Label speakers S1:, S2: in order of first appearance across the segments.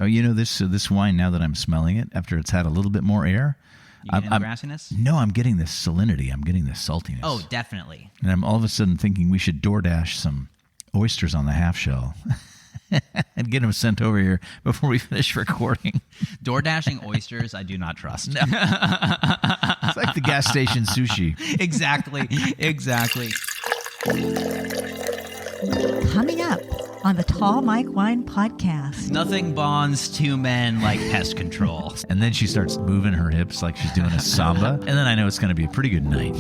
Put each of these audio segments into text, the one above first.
S1: Oh, this wine, now that I'm smelling it, after it's had a little bit more air.
S2: You getting the grassiness?
S1: No, I'm getting this salinity. I'm getting this saltiness.
S2: Oh, definitely.
S1: And I'm all of a sudden thinking we should DoorDash some oysters on the half shell and get them sent over here before we finish recording.
S2: DoorDashing oysters, I do not trust.
S1: No. It's like the gas station sushi.
S2: Exactly.
S3: Coming up on the Tall Mike Wine Podcast.
S2: Nothing bonds two men like pest control.
S1: And then she starts moving her hips like she's doing a samba. And then I know it's going to be a pretty good night.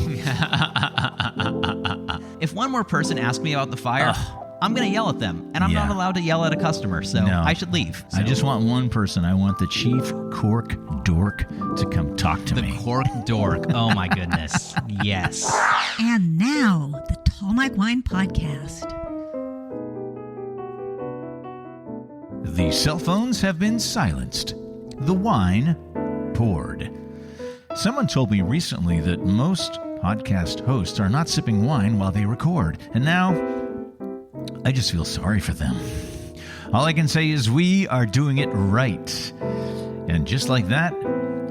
S2: If one more person asks me about the fire, I'm going to yell at them. And I'm not allowed to yell at a customer, so no. I should leave. So.
S1: I just want one person. I want the chief cork dork to come talk to me.
S2: The cork dork. Oh, my goodness. Yes.
S3: And now, the Tall Mike Wine Podcast.
S1: The cell phones have been silenced. The wine poured. Someone told me recently that most podcast hosts are not sipping wine while they record, and now I just feel sorry for them. All I can say is we are doing it right. And just like that,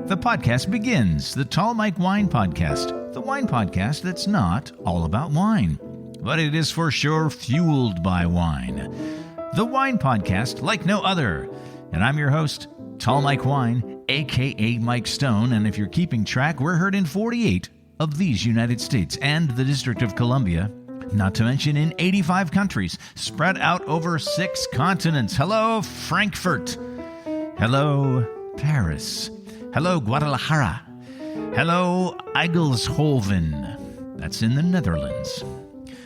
S1: the podcast begins. The Tall Mike Wine Podcast. The wine podcast that's not all about wine, but it is for sure fueled by wine. The Wine Podcast like no other. And I'm your host, Tall Mike Wine, a.k.a. Mike Stone. And if you're keeping track, we're heard in 48 of these United States and the District of Columbia, not to mention in 85 countries, spread out over 6 continents. Hello, Frankfurt. Hello, Paris. Hello, Guadalajara. Hello, Eygelshoven. That's in the Netherlands.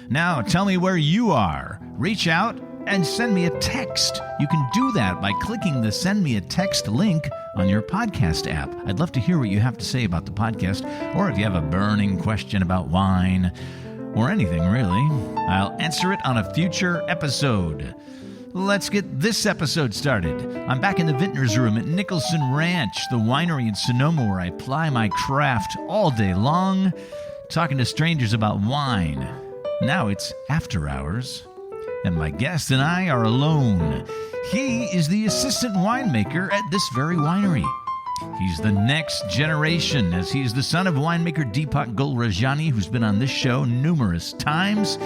S1: Now, tell me where you are. Reach out and send me a text. You can do that by clicking the Send Me a Text link on your podcast app. I'd love to hear what you have to say about the podcast, or if you have a burning question about wine, or anything really. I'll answer it on a future episode. Let's get this episode started. I'm back in the Vintner's Room at Nicholson Ranch, the winery in Sonoma where I ply my craft all day long, talking to strangers about wine. Now it's after hours, and my guest and I are alone. He is the assistant winemaker at this very winery. He's the next generation, as he is the son of winemaker Deepak Gulrajani, who's been on this show numerous times.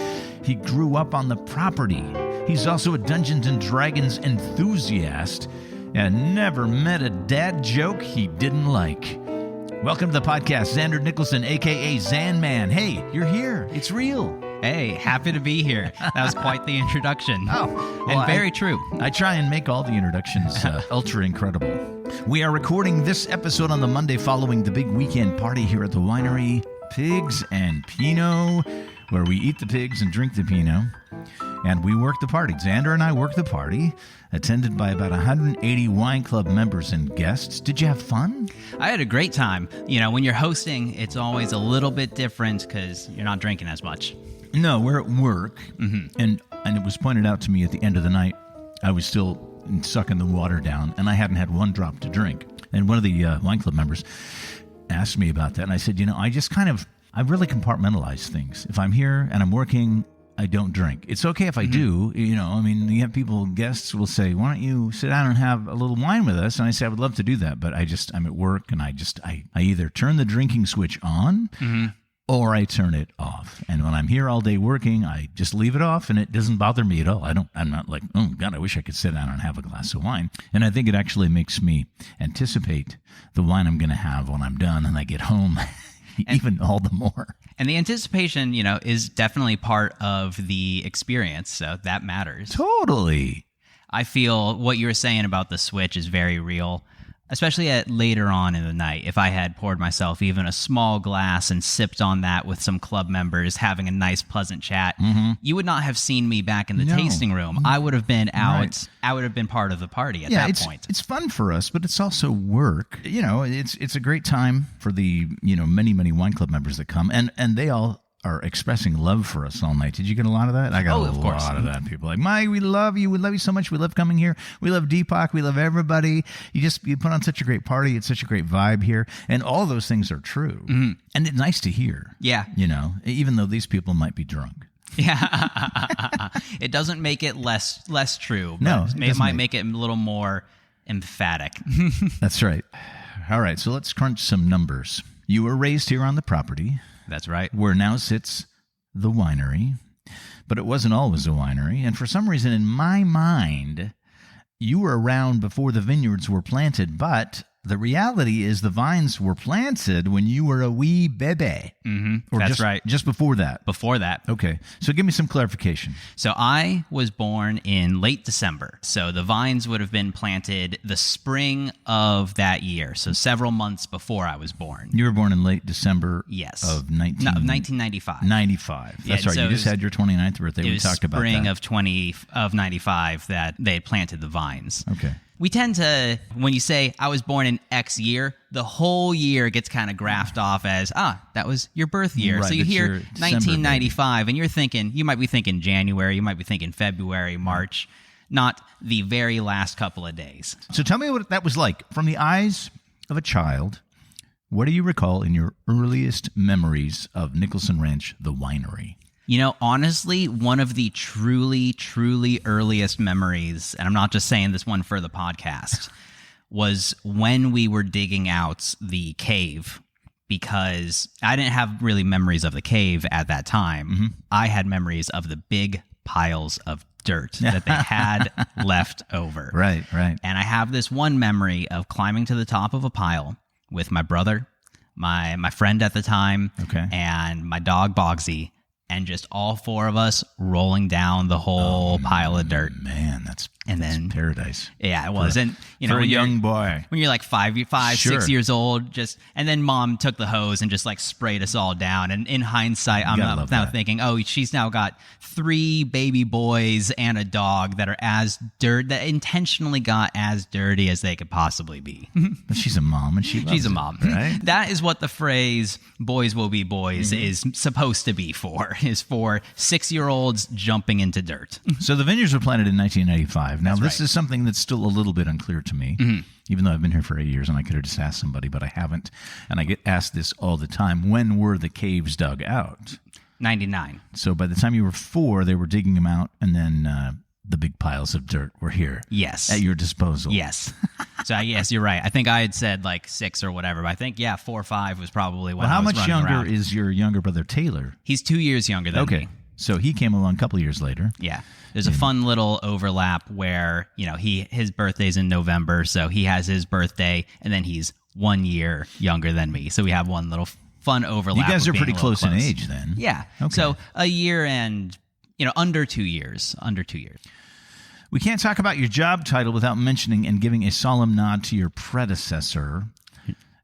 S1: He grew up on the property. He's also a Dungeons & Dragons enthusiast and never met a dad joke he didn't like. Welcome to the podcast, Zander Nicholson, a.k.a. Zanman. Hey, you're here. It's real.
S2: Hey, happy to be here. That was quite the introduction.
S1: Well,
S2: and very true.
S1: I try and make all the introductions ultra incredible. We are recording this episode on the Monday following the big weekend party here at the winery, Pigs and Pinot, where we eat the pigs and drink the Pinot. And we work the party. Zander and I work the party, attended by about 180 wine club members and guests. Did you have fun?
S2: I had a great time. You know, when you're hosting, it's always a little bit different because you're not drinking as much.
S1: No, we're at work, and it was pointed out to me at the end of the night, I was still sucking the water down, and I hadn't had one drop to drink. And one of the wine club members asked me about that, and I said, I really compartmentalize things. If I'm here and I'm working, I don't drink. It's okay if I do, you have people, guests will say, why don't you sit down and have a little wine with us? And I say, I would love to do that, but I'm at work, and I either turn the drinking switch on, or I turn it off. And when I'm here all day working, I just leave it off, and it doesn't bother me at all. I'm not like, oh, God, I wish I could sit down and have a glass of wine. And I think it actually makes me anticipate the wine I'm going to have when I'm done and I get home, even all the more.
S2: And the anticipation, is definitely part of the experience, so that matters.
S1: Totally.
S2: I feel what you were saying about the switch is very real. Especially at later on in the night, if I had poured myself even a small glass and sipped on that with some club members having a nice, pleasant chat, you would not have seen me back in the tasting room. I would have been out. Right. I would have been part of the party at that point.
S1: It's fun for us, but it's also work. It's a great time for the many, many wine club members that come, and they all are expressing love for us all night. Did you get a lot of that? I got a lot of that. People like, Mike, we love you. We love you so much. We love coming here. We love Deepak. We love everybody. You put on such a great party. It's such a great vibe here. And all those things are true. And it's nice to hear.
S2: Yeah.
S1: Even though these people might be drunk.
S2: Yeah. It doesn't make it less true. But
S1: No.
S2: it might make it a little more emphatic.
S1: That's right. All right, so let's crunch some numbers. You were raised here on the property.
S2: That's right.
S1: Where now sits the winery. But it wasn't always a winery. And for some reason, in my mind, you were around before the vineyards were planted. But the reality is the vines were planted when you were a wee bebe.
S2: Mm-hmm. That's right.
S1: Just before that.
S2: Before that.
S1: Okay. So give me some clarification.
S2: So I was born in late December. So the vines would have been planted the spring of that year. So several months before I was born.
S1: You were born in late December
S2: yes.
S1: of
S2: 1995.
S1: 95. That's right. So you just had your 29th birthday. We talked about that.
S2: It was spring of 95 that they had planted the vines.
S1: Okay.
S2: We tend to, when you say, I was born in X year, the whole year gets kind of graphed off as, that was your birth year.
S1: Right,
S2: so you hear 1995,
S1: baby.
S2: and you're thinking, you might be thinking January, you might be thinking February, March, not the very last couple of days.
S1: So tell me what that was like. From the eyes of a child, what do you recall in your earliest memories of Nicholson Ranch, the winery?
S2: You know, honestly, one of the truly, truly earliest memories, and I'm not just saying this one for the podcast, was when we were digging out the cave, because I didn't have really memories of the cave at that time.
S1: Mm-hmm.
S2: I had memories of the big piles of dirt that they had left over.
S1: Right.
S2: And I have this one memory of climbing to the top of a pile with my brother, my friend at the time, and my dog Bogsy, and just all four of us rolling down the whole pile of dirt.
S1: Man, that's paradise.
S2: Yeah, it was. And
S1: for a young boy,
S2: when you're like 6 years old, and then mom took the hose and just like sprayed us all down. And in hindsight, I'm now thinking, she's now got 3 baby boys and a dog that intentionally got as dirty as they could possibly be.
S1: But she's a mom, and she's
S2: a mom,
S1: right?
S2: That is what the phrase "boys will be boys" is supposed to be for. Is for 6-year-olds jumping into dirt.
S1: So the vineyards were planted in 1985. Now, this is something that's still a little bit unclear to me, even though I've been here for 8 years, and I could have just asked somebody, but I haven't. And I get asked this all the time. When were the caves dug out?
S2: 99.
S1: So by the time you were 4, they were digging them out, and then the big piles of dirt were here.
S2: Yes.
S1: At your disposal.
S2: Yes. So, yes, you're right. I think I had said like 6 or whatever, but I think, 4 or 5 was probably when I was running around.
S1: How much younger is your younger brother, Taylor?
S2: He's 2 years younger than me.
S1: So he came along a couple years later.
S2: Yeah. There's a fun little overlap where, his birthday's in November, so he has his birthday, and then he's 1 year younger than me. So we have one little fun overlap.
S1: You guys are pretty close in age then.
S2: Yeah. Okay. So a year and, under 2 years. Under 2 years.
S1: We can't talk about your job title without mentioning and giving a solemn nod to your predecessor,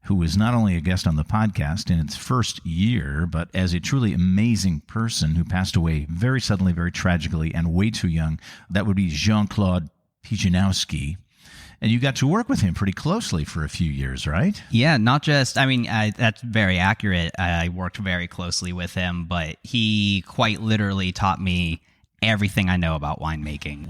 S1: who was not only a guest on the podcast in its first year, but as a truly amazing person who passed away very suddenly, very tragically, and way too young. That would be Jean-Claude Pijanowski. And you got to work with him pretty closely for a few years, right?
S2: Yeah, not just, that's very accurate. I worked very closely with him, but he quite literally taught me everything I know about winemaking.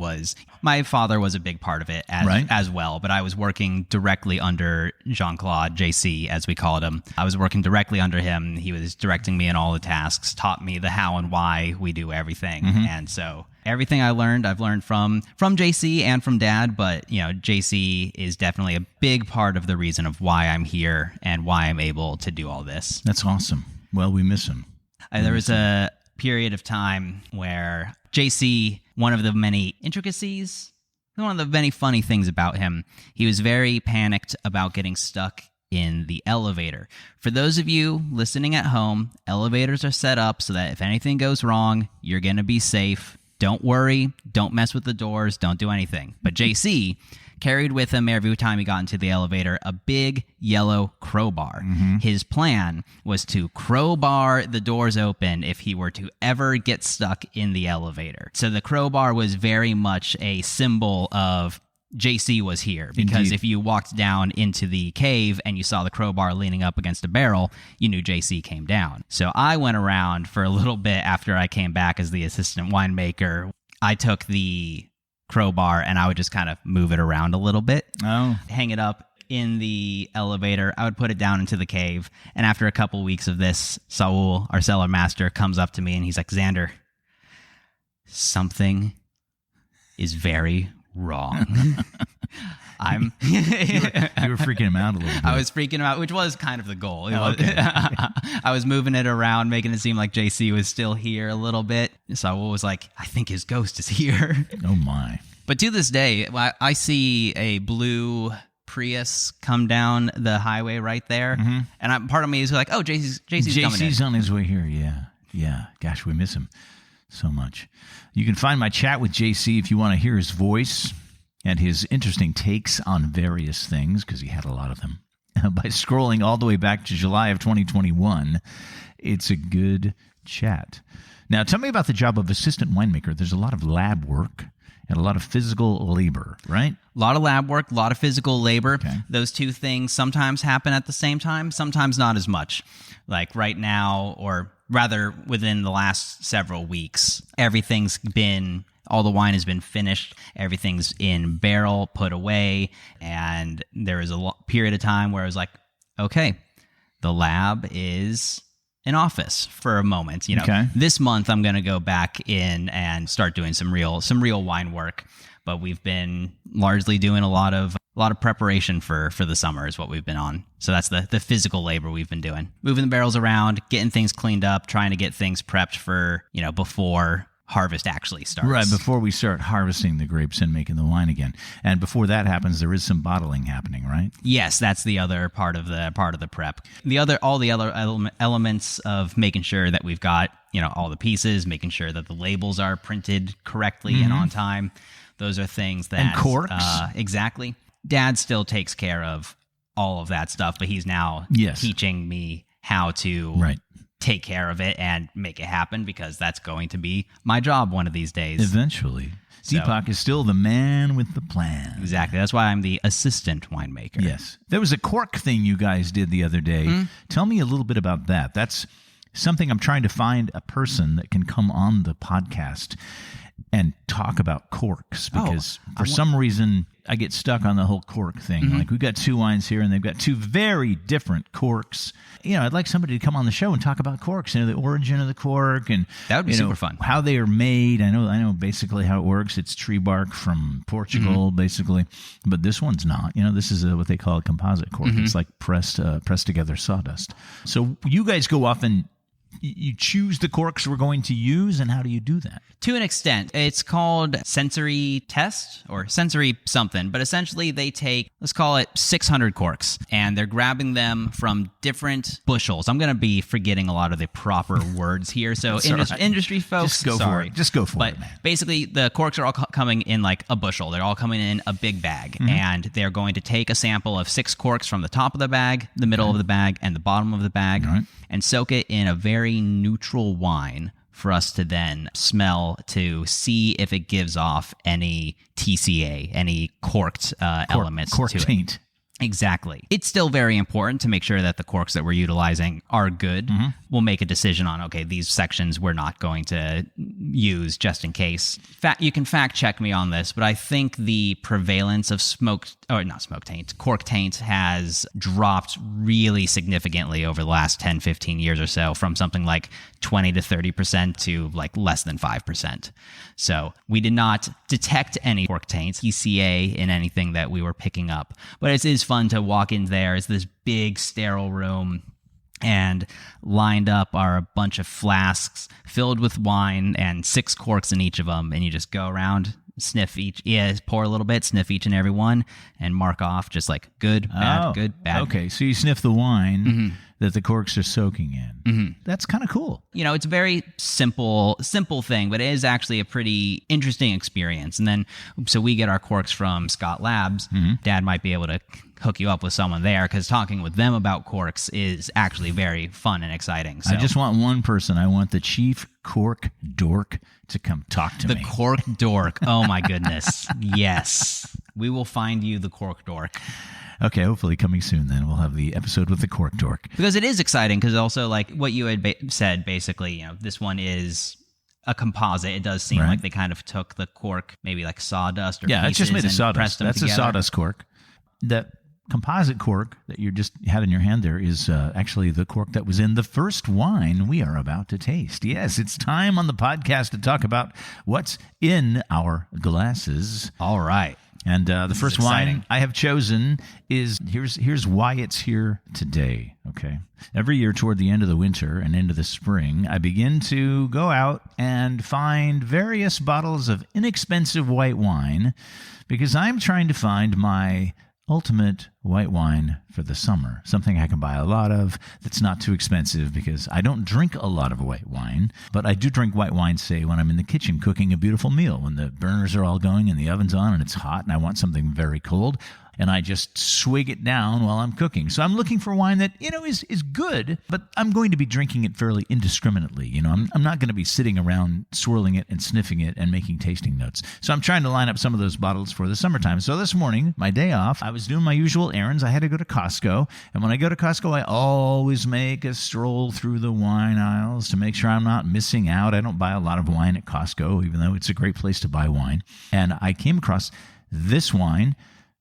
S2: My father was a big part of it as well, but I was working directly under Jean-Claude, JC, as we called him. I was working directly under him. He was directing me in all the tasks, taught me the how and why we do everything. And so everything I've learned from JC and from Dad, but JC is definitely a big part of the reason of why I'm here and why I'm able to do all this.
S1: That's awesome. Well, we miss him.
S2: There was a period of time where JC, one of the many intricacies, one of the many funny things about him, he was very panicked about getting stuck in the elevator. For those of you listening at home, elevators are set up so that if anything goes wrong, you're going to be safe. Don't worry. Don't mess with the doors. Don't do anything. But JC carried with him every time he got into the elevator a big yellow crowbar. His plan was to crowbar the doors open if he were to ever get stuck in the elevator. So the crowbar was very much a symbol of JC was here, because if you walked down into the cave and you saw the crowbar leaning up against a barrel, you knew JC came down. So I went around for a little bit after I came back as the assistant winemaker. I took the crowbar and I would just kind of move it around a little bit, hang it up in the elevator. I would put it down into the cave. And after a couple weeks of this, Saul, our cellar master, comes up to me and he's like, "Zander, something is very wrong."
S1: You were freaking him out a little bit.
S2: I was freaking him out, which was kind of the goal.
S1: Okay.
S2: I was moving it around, making it seem like JC was still here a little bit. So I was like, I think his ghost is here.
S1: Oh, my.
S2: But to this day, I see a blue Prius come down the highway right there. Mm-hmm. And part of me is like, oh, JC's coming in.
S1: JC's on his way here, yeah. Yeah. Gosh, we miss him so much. You can find my chat with JC if you want to hear his voice and his interesting takes on various things, because he had a lot of them, by scrolling all the way back to July of 2021. It's a good chat. Now, tell me about the job of assistant winemaker. There's a lot of lab work and a lot of physical labor, right?
S2: A lot of lab work, a lot of physical labor.
S1: Okay.
S2: Those two things sometimes happen at the same time, sometimes not as much. Like right now, or rather within the last several weeks, all the wine has been finished, everything's in barrel, put away, and there was a period of time where I was like, okay, the lab is an office for a moment.
S1: Okay.
S2: This month I'm going to go back in and start doing some real wine work. But we've been largely doing a lot of preparation for the summer is what we've been on. So that's the physical labor we've been doing, moving the barrels around, getting things cleaned up, trying to get things prepped for before harvest actually starts.
S1: Right, before we start harvesting the grapes and making the wine again. And before that happens, there is some bottling happening, right?
S2: Yes, that's the other part of the prep. All the other elements of making sure that we've got, all the pieces, making sure that the labels are printed correctly and on time. Those are things that...
S1: And corks.
S2: Exactly. Dad still takes care of all of that stuff, but he's now teaching me how to take care of it and make it happen, because that's going to be my job one of these days.
S1: Eventually. Deepak is still the man with the plan.
S2: Exactly. That's why I'm the assistant winemaker.
S1: Yes. There was a cork thing you guys did the other day. Mm-hmm. Tell me a little bit about that. That's something I'm trying to find a person that can come on the podcast and talk about corks, because for some reason I get stuck on the whole cork thing. Mm-hmm. Like, we've got two wines here and they've got two very different corks. I'd like somebody to come on the show and talk about corks, the origin of the cork, and
S2: that would be super fun.
S1: How they are made. I know basically how it works. It's tree bark from Portugal, basically, but this one's not. This is what they call a composite cork. Mm-hmm. It's like pressed together sawdust. So you guys go off and you choose the corks we're going to use, and how do you do that?
S2: To an extent, it's called sensory test or sensory something, but essentially they take, let's call it 600 corks, and they're grabbing them from different bushels. I'm going to be forgetting a lot of the proper words here, so industry folks,
S1: Just go for it, man.
S2: Basically, the corks are all coming in like a bushel. They're all coming in a big bag, and they're going to take a sample of 6 corks from the top of the bag, the middle of the bag, and the bottom of the bag, and soak it in a very neutral wine for us to then smell to see if it gives off any TCA, any corked elements
S1: cork
S2: to
S1: taint.
S2: it. Exactly. It's still very important to make sure that the corks that we're utilizing are good. Mm-hmm. We'll make a decision on, okay, these sections we're not going to use just in case. You can fact check me on this, but I think the prevalence of cork taint has dropped really significantly over the last 10, 15 years or so, from something like 20 to 30% to like less than 5%. So we did not detect any cork taint, TCA, in anything that we were picking up. But it is fun to walk in there. It's this big sterile room, and lined up are a bunch of flasks filled with wine and 6 corks in each of them. And you just go around, sniff each, pour a little bit, sniff each and every one, and mark off just like good, bad, good, bad.
S1: Okay, so you sniff the wine that the corks are soaking in. Mm-hmm. That's kind of cool.
S2: It's a very simple thing, but it is actually a pretty interesting experience. And then, so we get our corks from Scott Labs. Mm-hmm. Dad might be able to hook you up with someone there, because talking with them about corks is actually very fun and exciting. So,
S1: I just want one person. I want the chief cork dork to come talk to me.
S2: The cork dork. Oh my goodness. Yes. We will find you the cork dork.
S1: Okay, hopefully coming soon then. We'll have the episode with the cork dork.
S2: Because it is exciting, because also like what you had said, basically, this one is a composite. It does seem like they kind of took the cork, maybe like sawdust or pieces,
S1: it's just made of sawdust. That's
S2: together.
S1: A sawdust cork. The composite cork that you just had in your hand there is actually the cork that was in the first wine we are about to taste. Yes, it's time on the podcast to talk about what's in our glasses.
S2: All right.
S1: And the first
S2: exciting.
S1: wine I have chosen is, here's why it's here today, okay? Every year toward the end of the winter and into the spring, I begin to go out and find various bottles of inexpensive white wine because I'm trying to find my ultimate white wine for the summer, something I can buy a lot of that's not too expensive because I don't drink a lot of white wine, but I do drink white wine, say, when I'm in the kitchen cooking a beautiful meal, when the burners are all going and the oven's on and it's hot and I want something very cold, and I just swig it down while I'm cooking. So I'm looking for wine that, is good, but I'm going to be drinking it fairly indiscriminately. I'm not going to be sitting around swirling it and sniffing it and making tasting notes. So I'm trying to line up some of those bottles for the summertime. So this morning, my day off, I was doing my usual errands. I had to go to Costco. And when I go to Costco, I always make a stroll through the wine aisles to make sure I'm not missing out. I don't buy a lot of wine at Costco, even though it's a great place to buy wine. And I came across this wine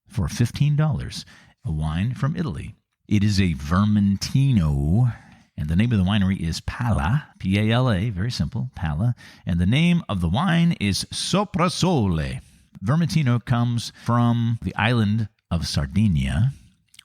S1: for $15, a wine from Italy. It is a Vermentino, and the name of the winery is Pala, P-A-L-A, very simple, Pala, and the name of the wine is Soprasole. Vermentino comes from the island of Sardinia,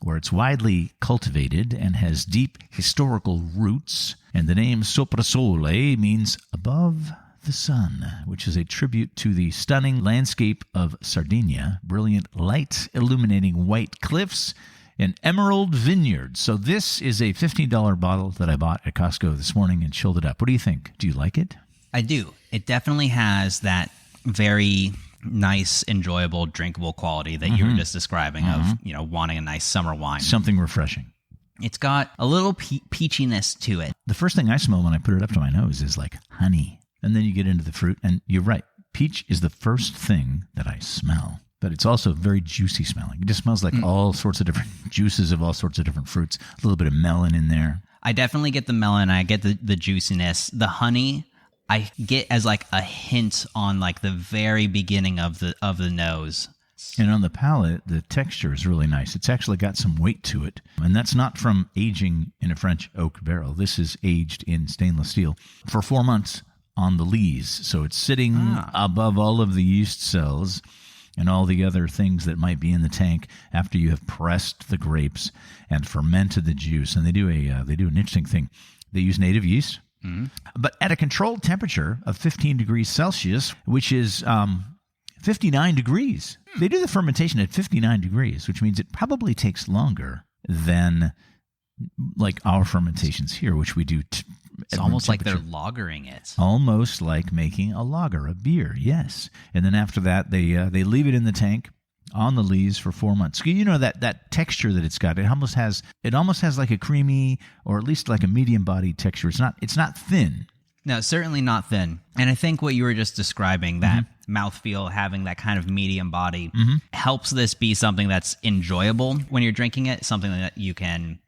S1: where it's widely cultivated and has deep historical roots, and the name Soprasole means above the sun, which is a tribute to the stunning landscape of Sardinia, brilliant light illuminating white cliffs, and emerald vineyards. So this is a $15 bottle that I bought at Costco this morning and chilled it up. What do you think? Do you like it?
S2: I do. It definitely has that very nice, enjoyable, drinkable quality that you were just describing of, wanting a nice summer wine.
S1: Something refreshing.
S2: It's got a little peachiness to it.
S1: The first thing I smell when I put it up to my nose is like honey. And then you get into the fruit, and you're right. Peach is the first thing that I smell. But it's also very juicy smelling. It just smells like all sorts of different juices of all sorts of different fruits. A little bit of melon in there.
S2: I definitely get the melon. I get the juiciness. The honey, I get as like a hint on like the very beginning of the nose.
S1: And on the palate, the texture is really nice. It's actually got some weight to it. And that's not from aging in a French oak barrel. This is aged in stainless steel for 4 months. On the lees. So it's sitting above all of the yeast cells and all the other things that might be in the tank after you have pressed the grapes and fermented the juice. And they do an interesting thing. They use native yeast, but at a controlled temperature of 15 degrees Celsius, which is 59 degrees. They do the fermentation at 59 degrees, which means it probably takes longer than like our fermentations here, which we do
S2: it's almost like they're lagering it.
S1: Almost like making a lager, a beer, yes. And then after that, they leave it in the tank on the lees for 4 months. That texture that it's got, it almost has like a creamy or at least like a medium body texture. It's not thin.
S2: No, certainly not thin. And I think what you were just describing, that mouthfeel, having that kind of medium body, helps this be something that's enjoyable when you're drinking it, something that you can,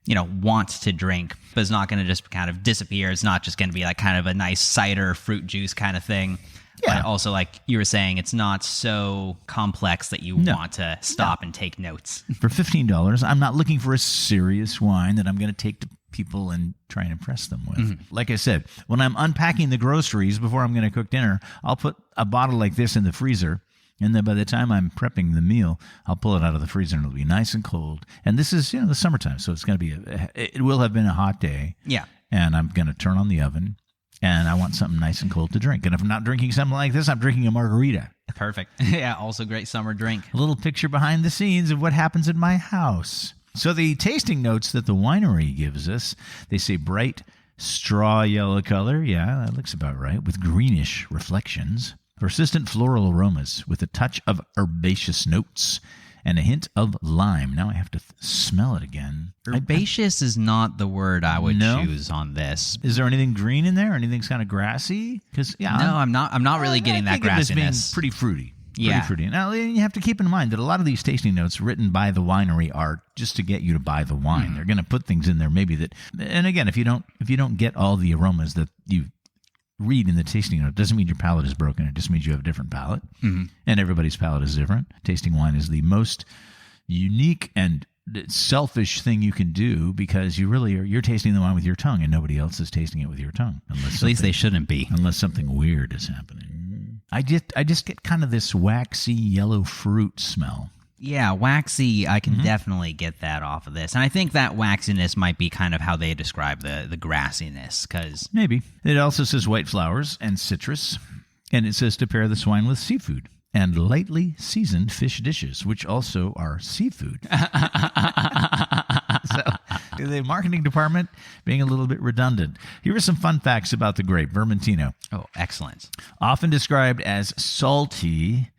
S2: want to drink, but it's not going to just kind of disappear. It's not just going to be like kind of a nice cider, fruit juice kind of thing. Yeah. But also, like you were saying, it's not so complex that you want to stop and take notes.
S1: For $15, I'm not looking for a serious wine that I'm going to take to people and try and impress them with. Like I said, when I'm unpacking the groceries before I'm going to cook dinner, I'll put a bottle like this in the freezer, and then by the time I'm prepping the meal, I'll pull it out of the freezer and it'll be nice and cold. And this is, the summertime, so it's going to be it will have been a hot day.
S2: Yeah.
S1: And I'm going to turn on the oven, and I want something nice and cold to drink. And if I'm not drinking something like this, I'm drinking a margarita.
S2: Perfect. Yeah, also great summer drink.
S1: A little picture behind the scenes of what happens in my house. So the tasting notes that the winery gives us, they say bright straw yellow color. Yeah, that looks about right. With greenish reflections. Persistent floral aromas with a touch of herbaceous notes and a hint of lime. Now I have to smell it again.
S2: Herbaceous is not the word I would choose on this.
S1: Is there anything green in there? Anything's kind of grassy? Because
S2: I'm not really getting that grassiness.
S1: Being pretty fruity.
S2: Yeah.
S1: Fruity. Now, you have to keep in mind that a lot of these tasting notes written by the winery are just to get you to buy the wine. They're going to put things in there maybe that, and again, if you don't get all the aromas that you read in the tasting note, it doesn't mean your palate is broken. It just means you have a different palate, and everybody's palate is different. Tasting wine is the most unique and selfish thing you can do because you're tasting the wine with your tongue and nobody else is tasting it with your tongue.
S2: At least they shouldn't be.
S1: Unless something weird is happening. I just get kind of this waxy yellow fruit smell.
S2: Yeah, waxy, I can definitely get that off of this. And I think that waxiness might be kind of how they describe the grassiness, because...
S1: Maybe. It also says white flowers and citrus, and it says to pair this wine with seafood and lightly seasoned fish dishes, which also are seafood. So the marketing department being a little bit redundant. Here are some fun facts about the grape, Vermentino.
S2: Oh, excellent.
S1: Often described as salty,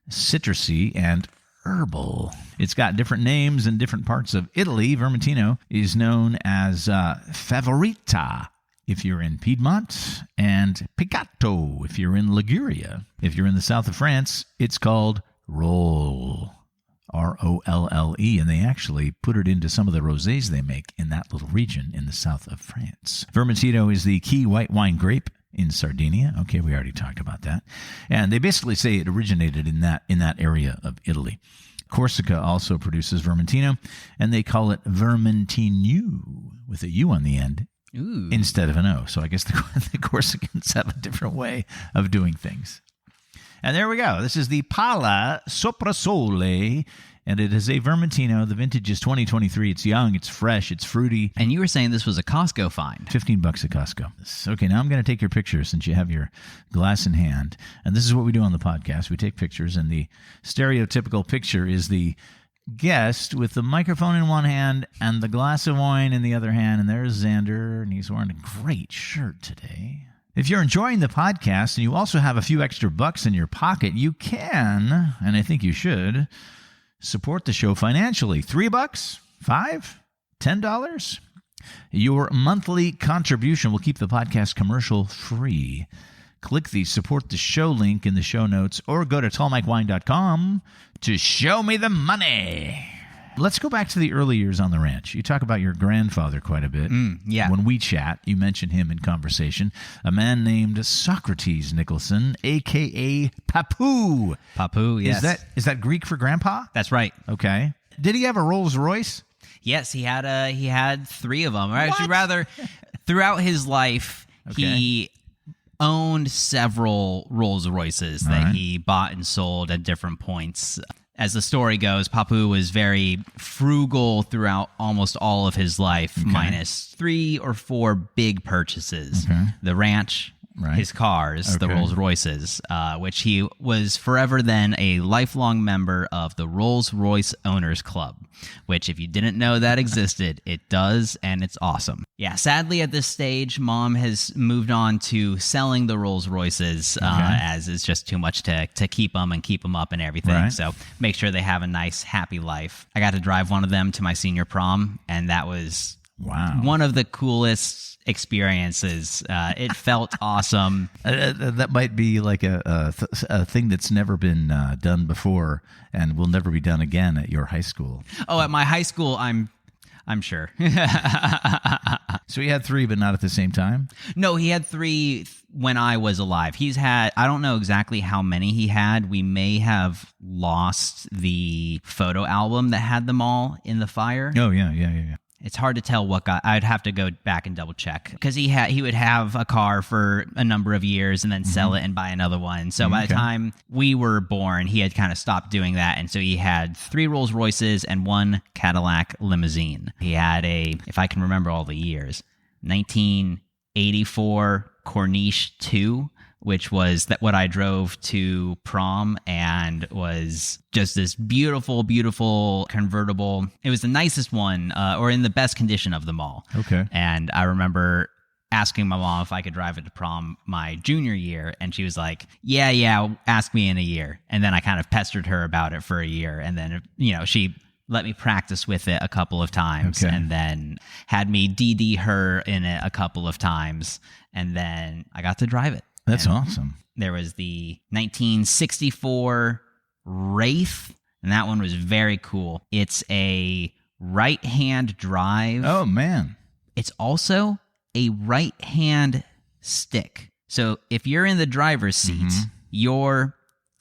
S1: citrusy, and herbal. It's got different names in different parts of Italy. Vermentino is known as Favorita if you're in Piedmont, and Piccato if you're in Liguria. If you're in the south of France, it's called Rolle, R-O-L-L-E, and they actually put it into some of the rosés they make in that little region in the south of France. Vermentino is the key white wine grape in Sardinia. Okay, we already talked about that. And they basically say it originated in that area of Italy. Corsica also produces Vermentino, and they call it Vermentinu with a U on the end.
S2: Ooh.
S1: Instead of an O. So I guess the Corsicans have a different way of doing things. And there we go. This is the Pala Soprasole, and it is a Vermentino. The vintage is 2023. It's young, it's fresh, it's fruity.
S2: And you were saying this was a Costco find.
S1: $15 at Costco. Okay, now I'm going to take your picture since you have your glass in hand. And this is what we do on the podcast. We take pictures, and the stereotypical picture is the guest with the microphone in one hand and the glass of wine in the other hand. And there's Zander, and he's wearing a great shirt today. If you're enjoying the podcast and you also have a few extra bucks in your pocket, you can, and I think you should, support the show financially. $3, $5, $10. Your monthly contribution will keep the podcast commercial free. Click the support the show link in the show notes or go to tallmikewine.com to show me the money. Let's go back to the early years on the ranch. You talk about your grandfather quite a bit.
S2: Yeah.
S1: When we chat, you mention him in conversation. A man named Socrates Nicholson, a.k.a. Papu.
S2: Papu, yes.
S1: Is that Greek for grandpa?
S2: That's right.
S1: Okay. Did he have a Rolls Royce?
S2: Yes, he had 3 of them. Or actually, rather, throughout his life, he owned several Rolls Royces that he bought and sold at different points. As the story goes, Papu was very frugal throughout almost all of his life, minus 3 or 4 big purchases. The ranch, his cars, the Rolls Royces, which he was forever then a lifelong member of the Rolls Royce Owners Club, which if you didn't know that existed, it does, and it's awesome. Yeah, sadly at this stage, Mom has moved on to selling the Rolls Royces as it's just too much to keep them and keep them up and everything. So make sure they have a nice, happy life. I got to drive one of them to my senior prom, and that was one of the coolest experiences. It felt awesome.
S1: That might be like a thing that's never been done before and will never be done again at your high school.
S2: Oh, at my high school, I'm sure.
S1: So he had 3, but not at the same time?
S2: No, he had 3 when I was alive. I don't know exactly how many he had. We may have lost the photo album that had them all in the fire.
S1: Oh, yeah.
S2: It's hard to tell what got. I'd have to go back and double check because he would have a car for a number of years and then sell it and buy another one. So by the time we were born, he had kind of stopped doing that, and so he had 3 Rolls Royces and 1 Cadillac limousine. He had if I can remember all the years, 1984 Corniche 2. Which was what I drove to prom and was just this beautiful, beautiful convertible. It was the nicest one, or in the best condition of them all.
S1: Okay.
S2: And I remember asking my mom if I could drive it to prom my junior year, and she was like, yeah, ask me in a year. And then I kind of pestered her about it for a year, and then, she let me practice with it a couple of times, and then had me DD her in it a couple of times, and then I got to drive it.
S1: That's awesome.
S2: There was the 1964 Wraith, and that one was very cool. It's a right-hand drive.
S1: Oh, man.
S2: It's also a right-hand stick. So if you're in the driver's seat, you're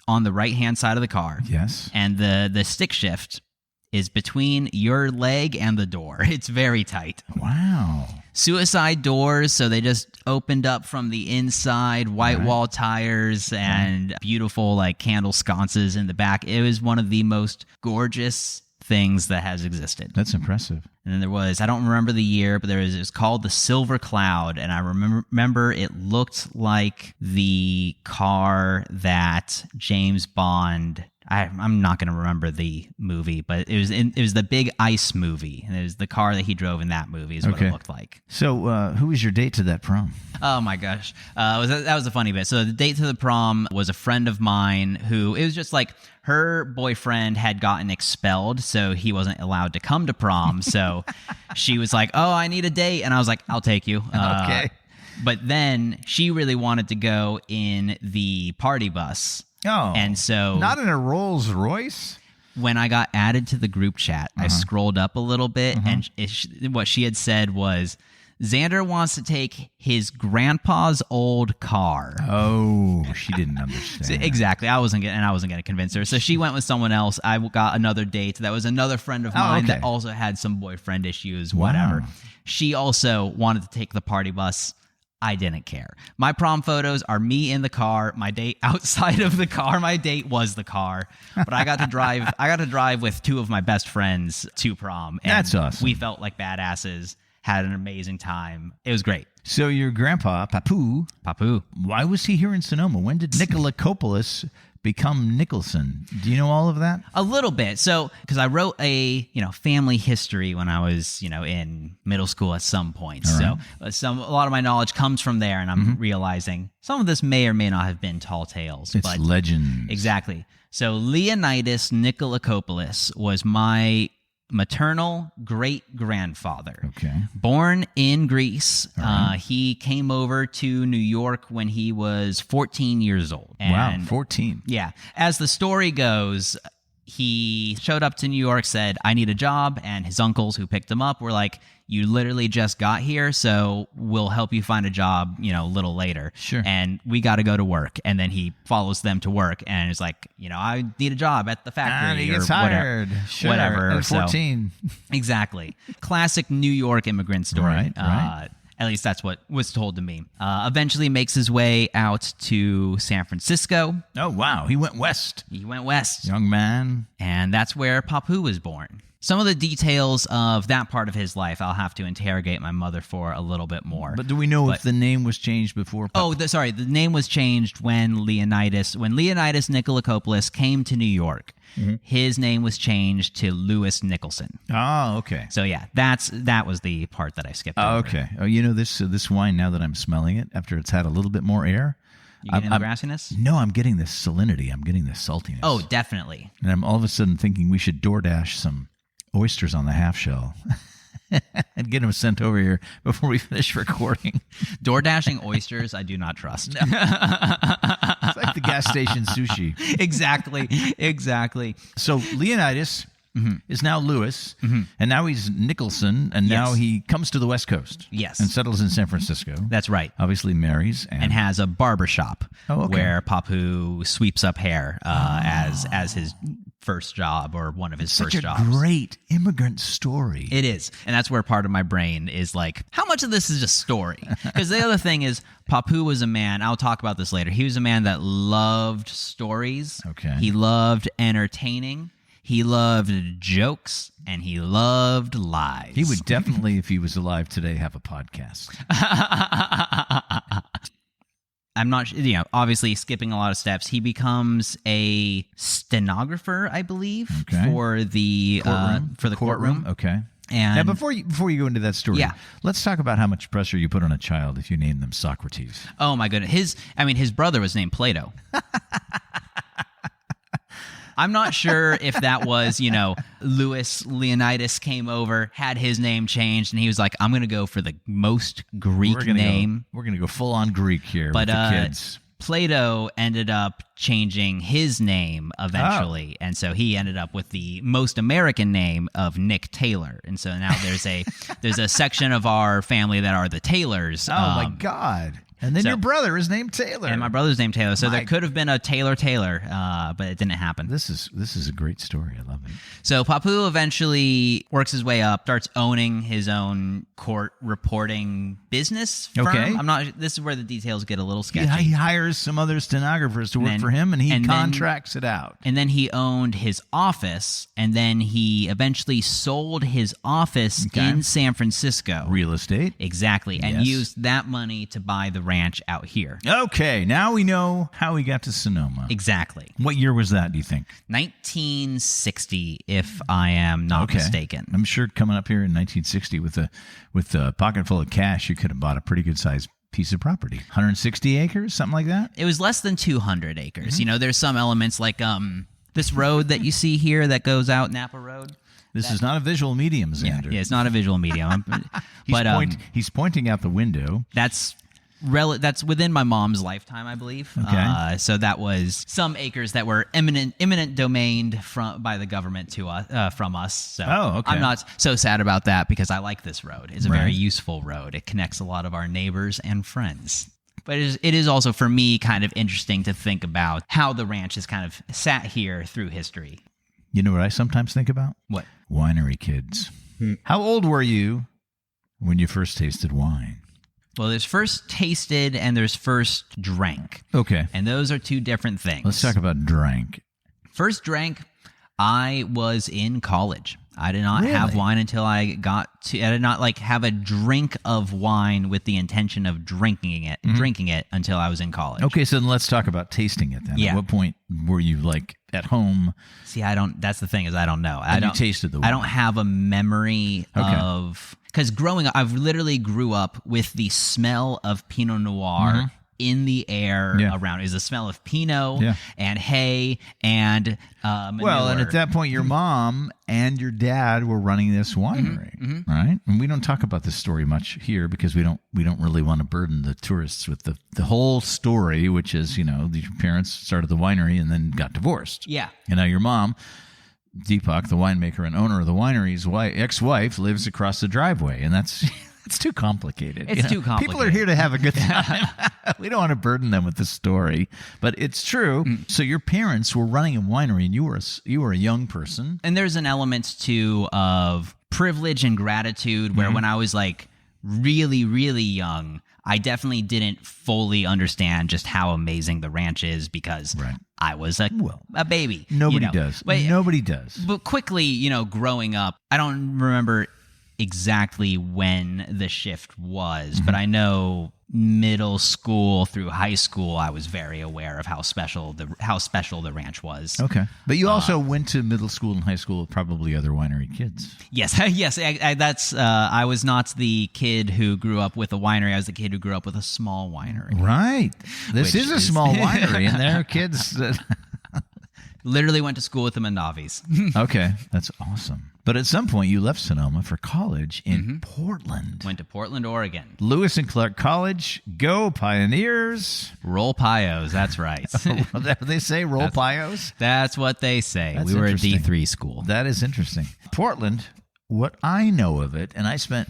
S2: on the right-hand side of the car.
S1: Yes.
S2: And the stick shift is between your leg and the door. It's very tight.
S1: Wow.
S2: suicide doors, so they just opened up from the inside, white wall tires, and beautiful like candle sconces in the back. It was one of the most gorgeous things that has existed.
S1: That's impressive.
S2: And then there was, I don't remember the year, but it was called the Silver Cloud, and I remember it looked like the car that James Bond. I'm not going to remember the movie, but it was the big ice movie, and it was the car that he drove in that movie is what it looked like.
S1: So who was your date to that prom?
S2: Oh my gosh. That was a funny bit. So the date to the prom was a friend of mine who, it was just like her boyfriend had gotten expelled, so he wasn't allowed to come to prom. So she was like, oh, I need a date. And I was like, I'll take you.
S1: Okay.
S2: But then she really wanted to go in the party bus.
S1: Oh,
S2: and so
S1: not in a Rolls Royce?
S2: When I got added to the group chat, I scrolled up a little bit, and what she had said was, Zander wants to take his grandpa's old car.
S1: Oh, she didn't understand.
S2: So, exactly. I wasn't going to convince her. So she went with someone else. I got another date that was another friend of mine that also had some boyfriend issues, whatever.
S1: Wow.
S2: She also wanted to take the party bus. I didn't care. My prom photos are me in the car, my date outside of the car. My date was the car, but I got to drive. I got to drive with two of my best friends to prom. And
S1: that's awesome.
S2: We felt like badasses, had an amazing time. It was great.
S1: So your grandpa, Papu, why was he here in Sonoma? When did Nicholopoulos become Nicholson? Do you know all of that?
S2: A little bit. So, because I wrote a family history when I was in middle school at some point. Right. So a lot of my knowledge comes from there, and I'm realizing some of this may or may not have been tall tales.
S1: It's legends.
S2: Exactly. So Leonidas Nicholopoulos was my maternal great-grandfather.
S1: Okay.
S2: Born in Greece. He came over to New York when he was 14 years old.
S1: And 14.
S2: Yeah. As the story goes, he showed up to New York, said, I need a job, and his uncles who picked him up were like, you literally just got here, so we'll help you find a job, a little later.
S1: Sure.
S2: And we got to go to work. And then he follows them to work and is like, I need a job at the factory.
S1: And he gets
S2: hired.
S1: Sure.
S2: Whatever.
S1: At 14.
S2: So, exactly. Classic New York immigrant story.
S1: Right.
S2: At least that's what was told to me. Eventually makes his way out to San Francisco.
S1: Oh, wow. He went west. Young man.
S2: And that's where Papu was born. Some of the details of that part of his life, I'll have to interrogate my mother for a little bit more.
S1: But do we know if the name was changed before?
S2: The name was changed when Leonidas Nicholopoulos came to New York. Mm-hmm. His name was changed to Louis Nicholson.
S1: Oh, okay.
S2: So yeah, that was the part that I skipped over.
S1: Okay. Oh, this wine, now that I'm smelling it, after it's had a little bit more air.
S2: You getting the grassiness?
S1: No, I'm getting this salinity. I'm getting this saltiness.
S2: Oh, definitely.
S1: And I'm all of a sudden thinking we should DoorDash some oysters on the half shell and get them sent over here before we finish recording.
S2: DoorDashing oysters, I do not trust.
S1: No. It's like the gas station sushi.
S2: Exactly.
S1: So Leonidas is now Louis, and now he's Nicholson, and now he comes to the West Coast.
S2: Yes.
S1: And settles in San Francisco.
S2: That's right.
S1: Obviously marries. And
S2: has a barbershop where Papu sweeps up hair as his first job or one of his first jobs.
S1: Such a great immigrant story.
S2: It is. And that's where part of my brain is like, how much of this is just story? Because the other thing is, Papu was a man, I'll talk about this later, he was a man that loved stories.
S1: Okay.
S2: He loved entertaining. He loved jokes, and he loved lies.
S1: He would definitely, if he was alive today, have a podcast.
S2: I'm not, obviously skipping a lot of steps. He becomes a stenographer, I believe, for the courtroom.
S1: Okay.
S2: And
S1: now, before you go into that story, let's talk about how much pressure you put on a child if you name them Socrates.
S2: Oh my goodness, his brother was named Plato. I'm not sure if that was, Louis Leonidas came over, had his name changed, and he was like, I'm going to go for the most Greek name.
S1: We're going to go full on Greek here with the kids.
S2: Plato ended up changing his name eventually, and so he ended up with the most American name of Nick Taylor. And so now there's a section of our family that are the Taylors.
S1: Oh my God. And then your brother is named Taylor.
S2: And my brother's named Taylor. So there could have been a Taylor, but it didn't happen.
S1: This is a great story. I love it.
S2: So Papu eventually works his way up, starts owning his own court reporting business firm.
S1: Okay.
S2: This is where the details get a little sketchy.
S1: He hires some other stenographers to work for him, and he contracts it out.
S2: And then he owned his office, and then he eventually sold his office in San Francisco.
S1: Real estate.
S2: Exactly. And used that money to buy the ranch out here.
S1: Okay, now we know how he got to Sonoma.
S2: Exactly.
S1: What year was that, do you think?
S2: 1960, if I am not mistaken.
S1: I'm sure coming up here in 1960 with a pocket full of cash, you could have bought a pretty good sized piece of property. 160 acres, something like that?
S2: It was less than 200 acres. You know, there's some elements like this road that you see here that goes out Napa Road.
S1: This is not a visual medium, Zander.
S2: Yeah, it's not a visual medium.
S1: He's pointing out the window.
S2: That's within my mom's lifetime, I believe.
S1: Okay.
S2: So that was some acres that were eminent domained by the government to us from us. So I'm not so sad about that because I like this road. It's a very useful road. It connects a lot of our neighbors and friends. But it is also for me kind of interesting to think about how the ranch has kind of sat here through history.
S1: You know what I sometimes think about?
S2: What?
S1: Winery kids. How old were you when you first tasted wine?
S2: Well, there's first tasted and there's first drank.
S1: Okay.
S2: And those are two different things.
S1: Let's talk about drank.
S2: First drank, I was in college. I did not have wine until I did not have a drink of wine with the intention of drinking it until I was in college.
S1: Okay, so then let's talk about tasting it then.
S2: Yeah.
S1: At what point were you at home?
S2: See, that's the thing is I don't know.
S1: You tasted the wine.
S2: I don't have a memory of, because growing up, I've literally grew up with the smell of Pinot Noir in the air around. Is the smell of Pinot and hay and manure.
S1: Well, and at that point, your mom and your dad were running this winery, right? And we don't talk about this story much here because we don't really want to burden the tourists with the whole story, which is, your parents started the winery and then got divorced.
S2: Yeah.
S1: And now your mom, Deepak, the winemaker and owner of the winery's ex-wife, lives across the driveway, and that's it's too complicated.
S2: It's too complicated.
S1: People are here to have a good time. We don't want to burden them with this story, but it's true. So your parents were running a winery, and you were a young person.
S2: And there's an element too of privilege and gratitude where when I was really, really young, I definitely didn't fully understand just how amazing the ranch is because I was a baby.
S1: Nobody does. Nobody does.
S2: But quickly, growing up, I don't remember exactly when the shift was, but I know middle school through high school, I was very aware of how special the ranch was.
S1: Okay, but you also went to middle school and high school with probably other winery kids.
S2: Yes, yes. I was not the kid who grew up with a winery. I was the kid who grew up with a small winery.
S1: Right. This is a small winery, and there are kids that
S2: literally went to school with them in Navis.
S1: Okay, that's awesome. But at some point, you left Sonoma for college in Portland.
S2: Went to Portland, Oregon.
S1: Lewis and Clark College. Go Pioneers.
S2: Roll Pios, that's right.
S1: They say roll Pios?
S2: That's what they say.
S1: That's
S2: we were a D3 school.
S1: That is interesting. Portland, what I know of it, and I spent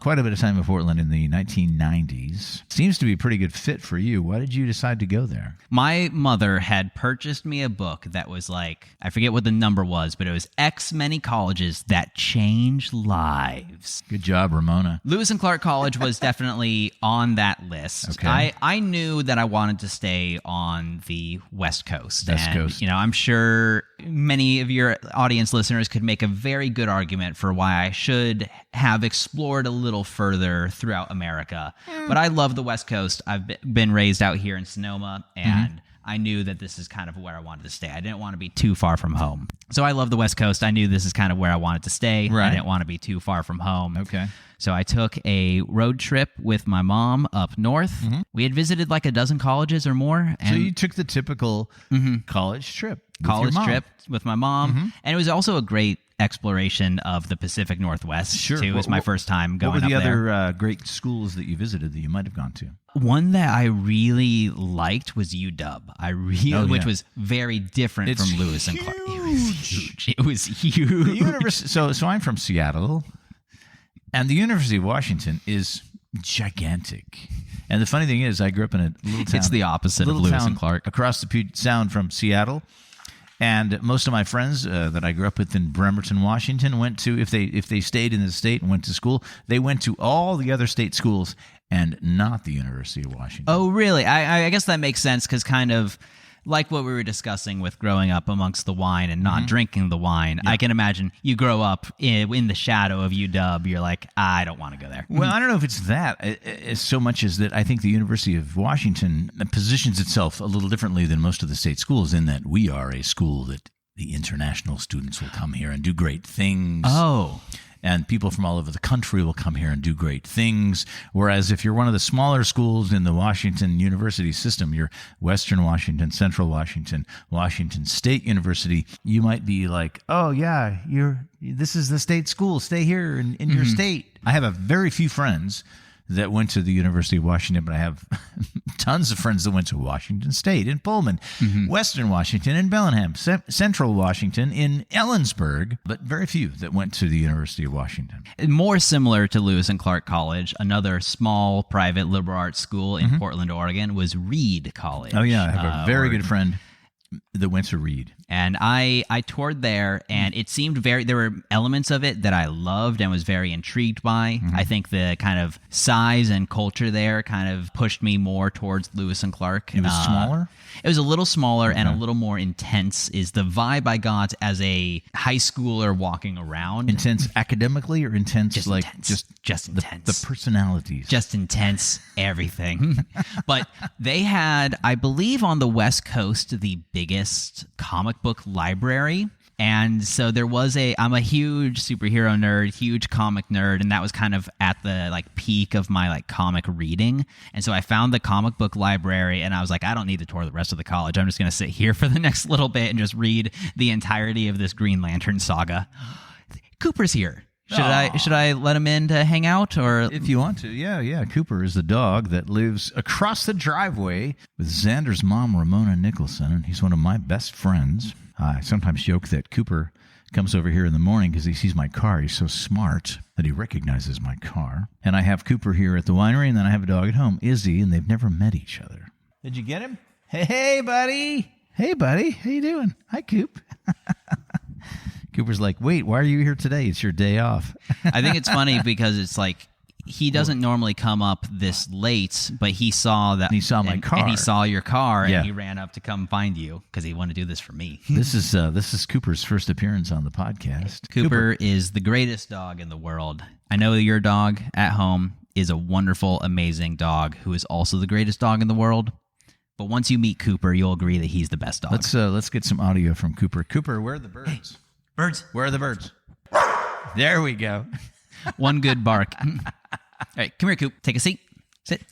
S1: quite a bit of time in Portland in the 1990s. Seems to be a pretty good fit for you. Why did you decide to go there?
S2: My mother had purchased me a book that was I forget what the number was, but it was X Many Colleges That Change Lives.
S1: Good job, Ramona.
S2: Lewis and Clark College was definitely on that list.
S1: Okay.
S2: I knew that I wanted to stay on the West Coast.
S1: West Coast.
S2: I'm sure many of your audience listeners could make a very good argument for why I should have explored a little further throughout America. But I love the West Coast. I've been raised out here in Sonoma, and I knew that this is kind of where I wanted to stay. I didn't want to be too far from home. So I love the West Coast. I knew this is kind of where I wanted to stay.
S1: Right.
S2: I didn't want to be too far from home.
S1: Okay.
S2: So I took a road trip with my mom up north. We had visited a dozen colleges or more. And
S1: so you took the typical college trip.
S2: With my mom. And it was also a great exploration of the Pacific Northwest.
S1: Sure.
S2: It was my first time going up there.
S1: What were the other great schools that you visited that you might have gone to?
S2: One that I really liked was UW. Which was very different from Lewis and Clark. It was huge. It was huge.
S1: So I'm from Seattle, and the University of Washington is gigantic. And the funny thing is, I grew up in a little town.
S2: It's the opposite of
S1: little
S2: Lewis
S1: town
S2: and Clark.
S1: across the Puget Sound from Seattle. And most of my friends that I grew up with in Bremerton, Washington, went to, if they stayed in the state and went to school, they went to all the other state schools and not the University of Washington.
S2: Oh, really? I guess that makes sense because kind of like what we were discussing with growing up amongst the wine and not drinking the wine. I can imagine you grow up in the shadow of UW. You're like, I don't want to go there.
S1: Well, I don't know if it's that as so much as that I think the University of Washington positions itself a little differently than most of the state schools in that we are a school that the international students will come here and do great things.
S2: Oh.
S1: And people from all over the country will come here and do great things. Whereas if you're one of the smaller schools in the Washington University system, you're Western Washington, Central Washington, Washington State University, you might be like, oh, yeah, this is the state school. Stay here in your state. I have a very few friends that went to the University of Washington, but I have tons of friends that went to Washington State, in Pullman, Western Washington, in Bellingham, Central Washington, in Ellensburg, but very few that went to the University of Washington.
S2: More similar to Lewis and Clark College, another small private liberal arts school in Portland, Oregon, was Reed College.
S1: Oh, yeah. I have a very good friend that went to Reed.
S2: And I toured there, and it seemed there were elements of it that I loved and was very intrigued by. I think the kind of size and culture there kind of pushed me more towards Lewis and Clark.
S1: It was smaller?
S2: It was a little smaller and a little more intense is the vibe I got as a high schooler walking around.
S1: Intense academically or intense
S2: just
S1: like
S2: intense. Just intense.
S1: The personalities?
S2: Just intense everything. But they had, I believe on the West Coast, the biggest comic book library. And so there was I'm a huge superhero nerd, huge comic nerd, and that was kind of at the like peak of my like comic reading. And so I found the comic book library and I was like, I don't need to tour the rest of the college. I'm just going to sit here for the next little bit and just read the entirety of this Green Lantern saga. Cooper's here. Should I let him in to hang out, or
S1: if you want to? Yeah. Cooper is the dog that lives across the driveway with Zander's mom, Ramona Nicholson, and he's one of my best friends. I sometimes joke that Cooper comes over here in the morning because he sees my car. He's so smart that he recognizes my car. And I have Cooper here at the winery, and then I have a dog at home, Izzy, and they've never met each other. Did you get him? Hey, buddy. Hey, buddy. How you doing? Hi, Coop. Cooper's like, wait, why are you here today? It's your day off.
S2: I think it's funny because it's like he doesn't normally come up this late, but he saw that.
S1: And he saw my car.
S2: And he saw your car, and he ran up to come find you because he wanted to do this for me.
S1: This is Cooper's first appearance on the podcast.
S2: Cooper is the greatest dog in the world. I know your dog at home is a wonderful, amazing dog who is also the greatest dog in the world. But once you meet Cooper, you'll agree that he's the best dog.
S1: Let's get some audio from Cooper. Cooper, where are the birds?
S2: Hey, birds.
S1: Where are the birds? There we go.
S2: One good bark. All right, come here, Coop. Take a seat. Sit.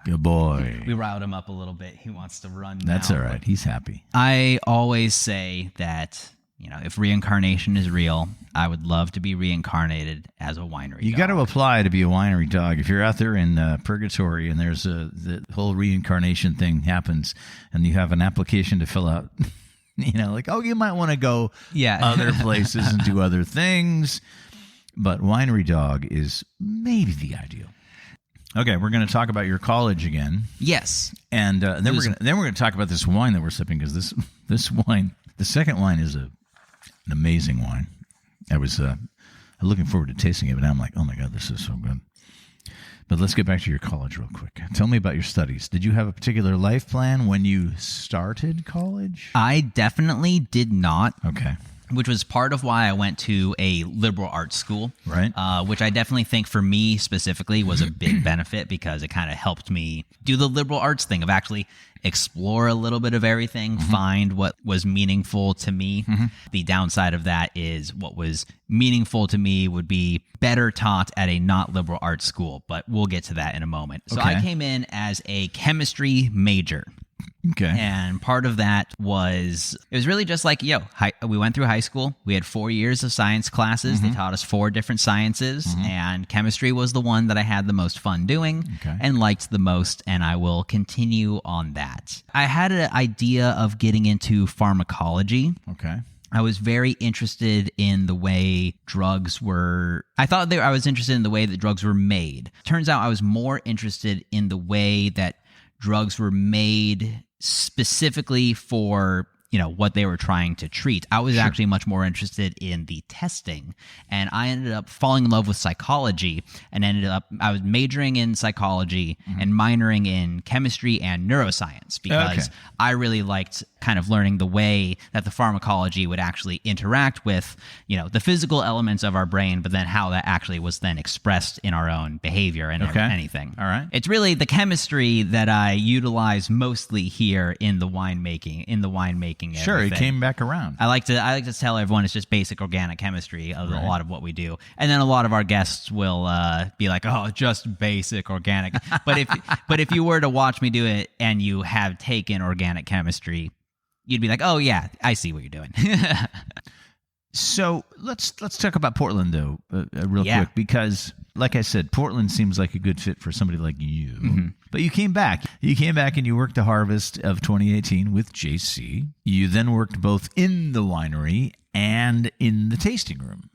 S1: Good boy.
S2: We riled him up a little bit. He wants to run now.
S1: That's all right. He's happy.
S2: I always say that, if reincarnation is real, I would love to be reincarnated as a winery dog.
S1: You got to apply to be a winery dog. If you're out there in purgatory and there's the whole reincarnation thing happens and you have an application to fill out, you might want to go other places and do other things. But winery dog is maybe the ideal. Okay, we're going to talk about your college again.
S2: Yes,
S1: and then we're going to talk about this wine that we're sipping because this wine, the second wine, is an amazing wine. I was looking forward to tasting it, but now I'm like, oh my god, this is so good. But let's get back to your college real quick. Tell me about your studies. Did you have a particular life plan when you started college?
S2: I definitely did not.
S1: Okay.
S2: Which was part of why I went to a liberal arts school,
S1: right?
S2: Which I definitely think for me specifically was a big benefit because it kind of helped me do the liberal arts thing of actually explore a little bit of everything, find what was meaningful to me. The downside of that is what was meaningful to me would be better taught at a not liberal arts school, but we'll get to that in a moment. So I came in as a chemistry major.
S1: Okay.
S2: And part of that was, it was really just like, we went through high school. We had 4 years of science classes. They taught us 4 different sciences, and chemistry was the one that I had the most fun doing and liked the most, and I will continue on that. I had an idea of getting into pharmacology.
S1: Okay.
S2: I was very interested in the way drugs were. I was interested in the way that drugs were made. Turns out I was more interested in the way that drugs were made specifically for, what they were trying to treat. I was actually much more interested in the testing, and I ended up falling in love with psychology and I was majoring in psychology and minoring in chemistry and neuroscience because I really liked kind of learning the way that the pharmacology would actually interact with, the physical elements of our brain, but then how that actually was then expressed in our own behavior and anything.
S1: All right.
S2: It's really the chemistry that I utilize mostly here in the winemaking.
S1: Sure, it came back around.
S2: I like to tell everyone it's just basic organic chemistry of a lot of what we do, and then a lot of our guests will be like, "Oh, just basic organic." but if you were to watch me do it and you have taken organic chemistry, you'd be like, "Oh yeah, I see what you're doing."
S1: So let's talk about Portland though, real quick, because like I said, Portland seems like a good fit for somebody like you. But you came back. And you worked the harvest of 2018 with JC. You then worked both in the winery and in the tasting room.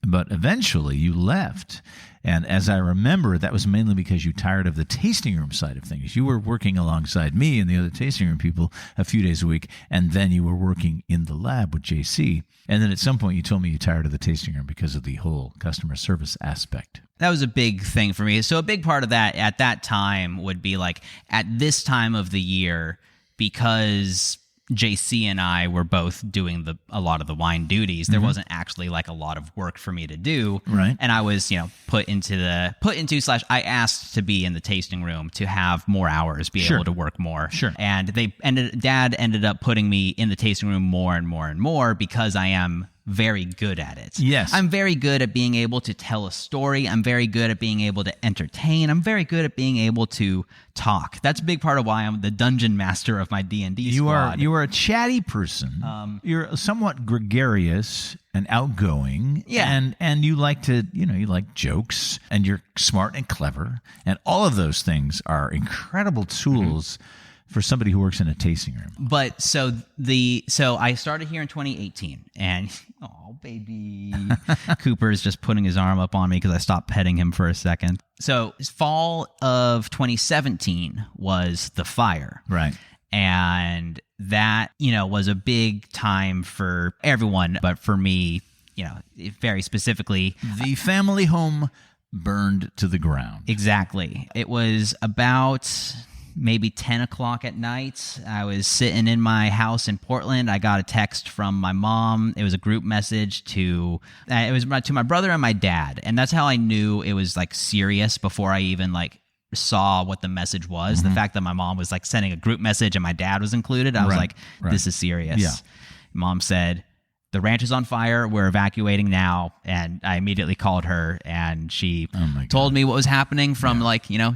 S1: But eventually you left. And as I remember, that was mainly because you tired of the tasting room side of things. You were working alongside me and the other tasting room people a few days a week, and then you were working in the lab with JC. And then at some point you told me you tired of the tasting room because of the whole customer service aspect.
S2: That was a big thing for me. So a big part of that at that time would be like at this time of the year, because JC and I were both doing a lot of the wine duties. There wasn't actually like a lot of work for me to do.
S1: Right.
S2: And I was, I asked to be in the tasting room to have more hours, be able to work more.
S1: Sure.
S2: And Dad ended up putting me in the tasting room more and more and more because I am very good at it.
S1: Yes.
S2: I'm very good at being able to tell a story. I'm very good at being able to entertain. I'm very good at being able to talk. That's a big part of why I'm the dungeon master of my D&D squad.
S1: You are a chatty person. You're somewhat gregarious and outgoing.
S2: Yeah.
S1: And you like to, you like jokes, and you're smart and clever. And all of those things are incredible tools for somebody who works in a tasting room.
S2: But so I started here in 2018, and oh baby, Cooper is just putting his arm up on me because I stopped petting him for a second. So fall of 2017 was the fire,
S1: right?
S2: And that was a big time for everyone, but for me, very specifically,
S1: the family home burned to the ground.
S2: Exactly. It was about maybe 10 o'clock at night. I was sitting in my house in Portland. I got a text from my mom. It was a group message to my brother and my dad. And that's how I knew it was like serious before I even like saw what the message was. The fact that my mom was like sending a group message and my dad was included, I was like, this is serious.
S1: Yeah.
S2: Mom said, "The ranch is on fire. We're evacuating now." And I immediately called her, and she told me what was happening from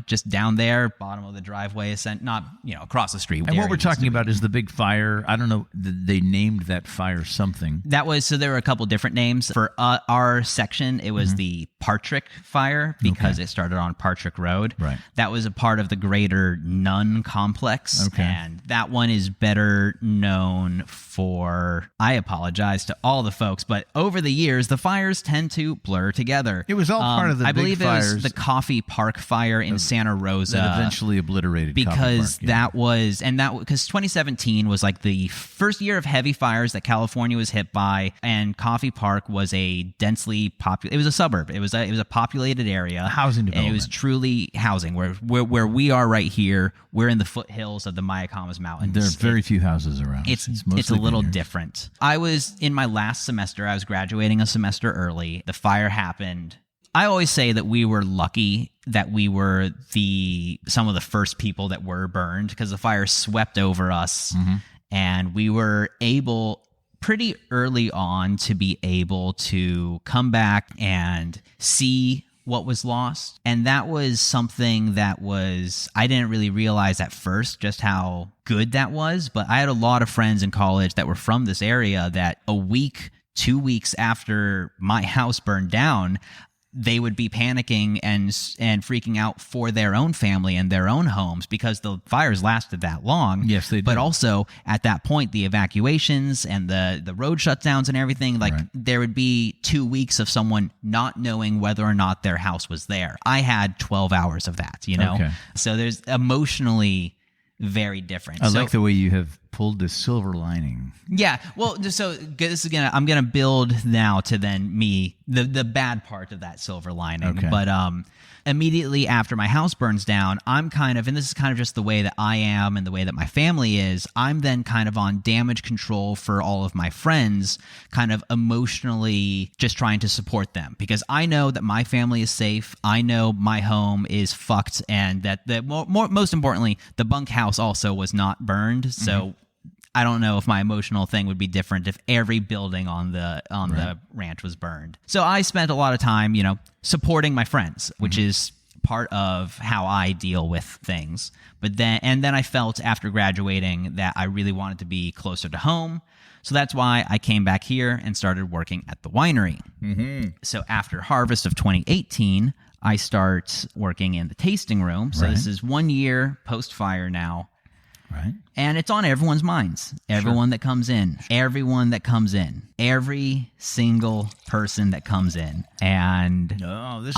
S2: just down there, bottom of the driveway, not across the street.
S1: And what we're talking about is the big fire. I don't know. They named that fire something.
S2: So there were a couple different names. For our section, it was the Partrick fire because it started on Partrick Road.
S1: Right.
S2: That was a part of the greater Nun complex.
S1: Okay.
S2: And that one is better known for, I apologize to all the folks, but over the years, the fires tend to blur together.
S1: It was all part of the
S2: I
S1: big
S2: believe
S1: fires.
S2: It was the Coffee Park fire in Santa Rosa.
S1: That eventually obliterated
S2: because
S1: Coffee Park,
S2: because 2017 was like the first year of heavy fires that California was hit by, and Coffee Park was a densely populated, it was a suburb. It was a populated area.
S1: Housing development.
S2: And it was truly housing. Where we are right here, we're in the foothills of the Mayacamas Mountains.
S1: There are very few houses around.
S2: It's a little different. I was in my last semester. I was graduating a semester early. The fire happened. I always say that we were lucky that we were some of the first people that were burned, because the fire swept over us, and we were able pretty early on to be able to come back and see what was lost. And that was something that I didn't really realize at first just how good that was. But I had a lot of friends in college that were from this area that a week, 2 weeks after my house burned down, they would be panicking and freaking out for their own family and their own homes because the fires lasted that long.
S1: Yes, they did.
S2: But also at that point, the evacuations and the road shutdowns and everything, like there would be 2 weeks of someone not knowing whether or not their house was there. I had 12 hours of that, you know?
S1: Okay.
S2: So there's emotionally very different.
S1: I like the way you have pulled the silver lining.
S2: Yeah. Well, so this is I'm gonna build now to then the bad part of that silver lining.
S1: Okay.
S2: But immediately after my house burns down, I'm kind of, and this is kind of just the way that I am and the way that my family is, I'm then kind of on damage control for all of my friends, kind of emotionally just trying to support them because I know that my family is safe. I know my home is fucked, and that most importantly, the bunkhouse also was not burned. So I don't know if my emotional thing would be different if every building on the ranch was burned. So I spent a lot of time, supporting my friends, which is part of how I deal with things. But then I felt after graduating that I really wanted to be closer to home. So that's why I came back here and started working at the winery. Mm-hmm. So after harvest of 2018, I start working in the tasting room. So this is 1 year post-fire now.
S1: Right.
S2: And it's on everyone's minds. Everyone that comes in. Everyone that comes in. Every single person that comes in. And
S1: no, this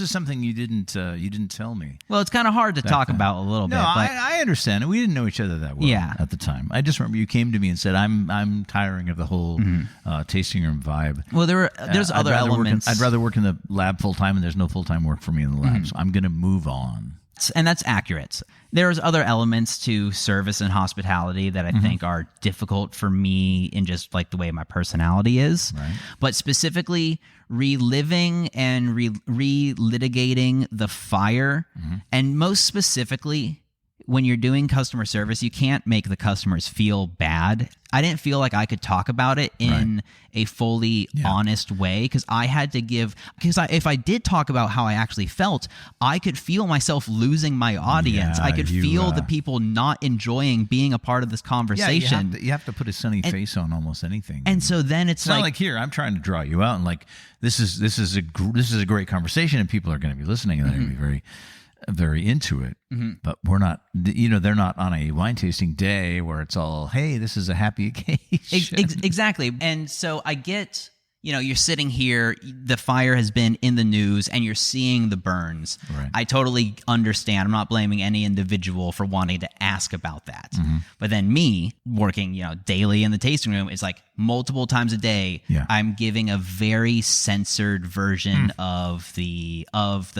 S1: is something you didn't tell me.
S2: Well, it's kind of hard to talk about a little bit.
S1: No,
S2: but
S1: I understand it. We didn't know each other that well at the time. I just remember you came to me and said, "I'm tiring of the whole tasting room vibe."
S2: Well, there's other elements.
S1: I'd rather work in the lab full time, and there's no full time work for me in the lab, so I'm going to move on.
S2: And that's accurate. There's other elements to service and hospitality that I think are difficult for me in just like the way my personality is. Right. But specifically reliving and relitigating the fire, and most specifically when you're doing customer service, you can't make the customers feel bad. I didn't feel like I could talk about it in a fully honest way because I had to if I did talk about how I actually felt, I could feel myself losing my audience. I could feel the people not enjoying being a part of this conversation.
S1: Yeah, you have to put a sunny face on almost anything.
S2: And so then it's
S1: not like here, I'm trying to draw you out and like this is a great conversation and people are going to be listening and they're going to be very into it, but we're not, they're not on a wine tasting day where it's all, hey, this is a happy occasion.
S2: Exactly. And so I get, you're sitting here, the fire has been in the news and you're seeing the burns. Right. I totally understand. I'm not blaming any individual for wanting to ask about that. But then me working, daily in the tasting room, it's like multiple times a day, I'm giving a very censored version of the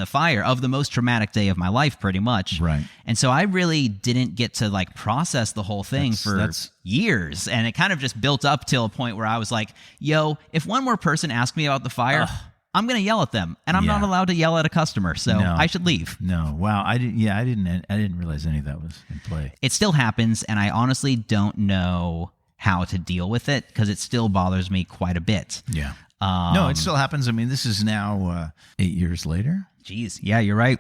S2: fire, of the most traumatic day of my life, pretty much.
S1: Right.
S2: And so I really didn't get to like process the whole thing for years. And it kind of just built up till a point where I was like, yo, if one more person asked me about the fire, I'm going to yell at them, and I'm not allowed to yell at a customer, so I should leave.
S1: No. Wow. I didn't realize any of that was in play.
S2: It still happens, and I honestly don't know how to deal with it because it still bothers me quite a bit.
S1: Yeah. No, it still happens. I mean, this is now 8 years later.
S2: Jeez. Yeah, you're right.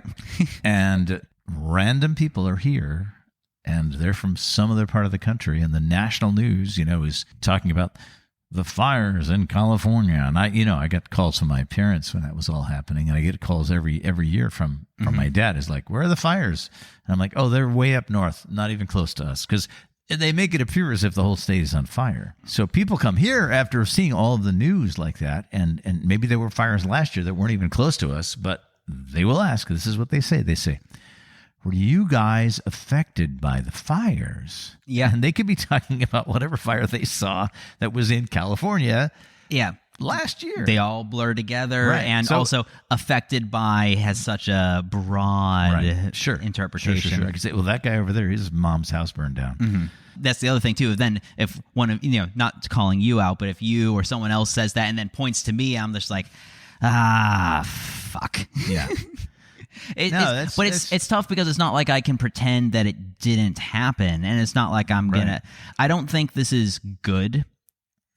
S1: And random people are here, and they're from some other part of the country, and the national news, is talking about the fires in California. And I got calls from my parents when that was all happening, and I get calls every year from my dad. Is like, where are the fires? And I'm like, oh, they're way up north, not even close to us, because they make it appear as if the whole state is on fire. So people come here after seeing all of the news like that, and maybe there were fires last year that weren't even close to us, but they will ask. This is what they say. They say, were you guys affected by the fires?
S2: Yeah.
S1: And they could be talking about whatever fire they saw that was in California last year.
S2: They all blur together, and also affected by has such a broad interpretation.
S1: Sure. I could say, well, that guy over there, his mom's house burned down.
S2: That's the other thing, too. Then if one of, not calling you out, but if you or someone else says that and then points to me, I'm just like, fuck.
S1: Yeah.
S2: It's tough because it's not like I can pretend that it didn't happen, and it's not like I'm gonna. I don't think this is good.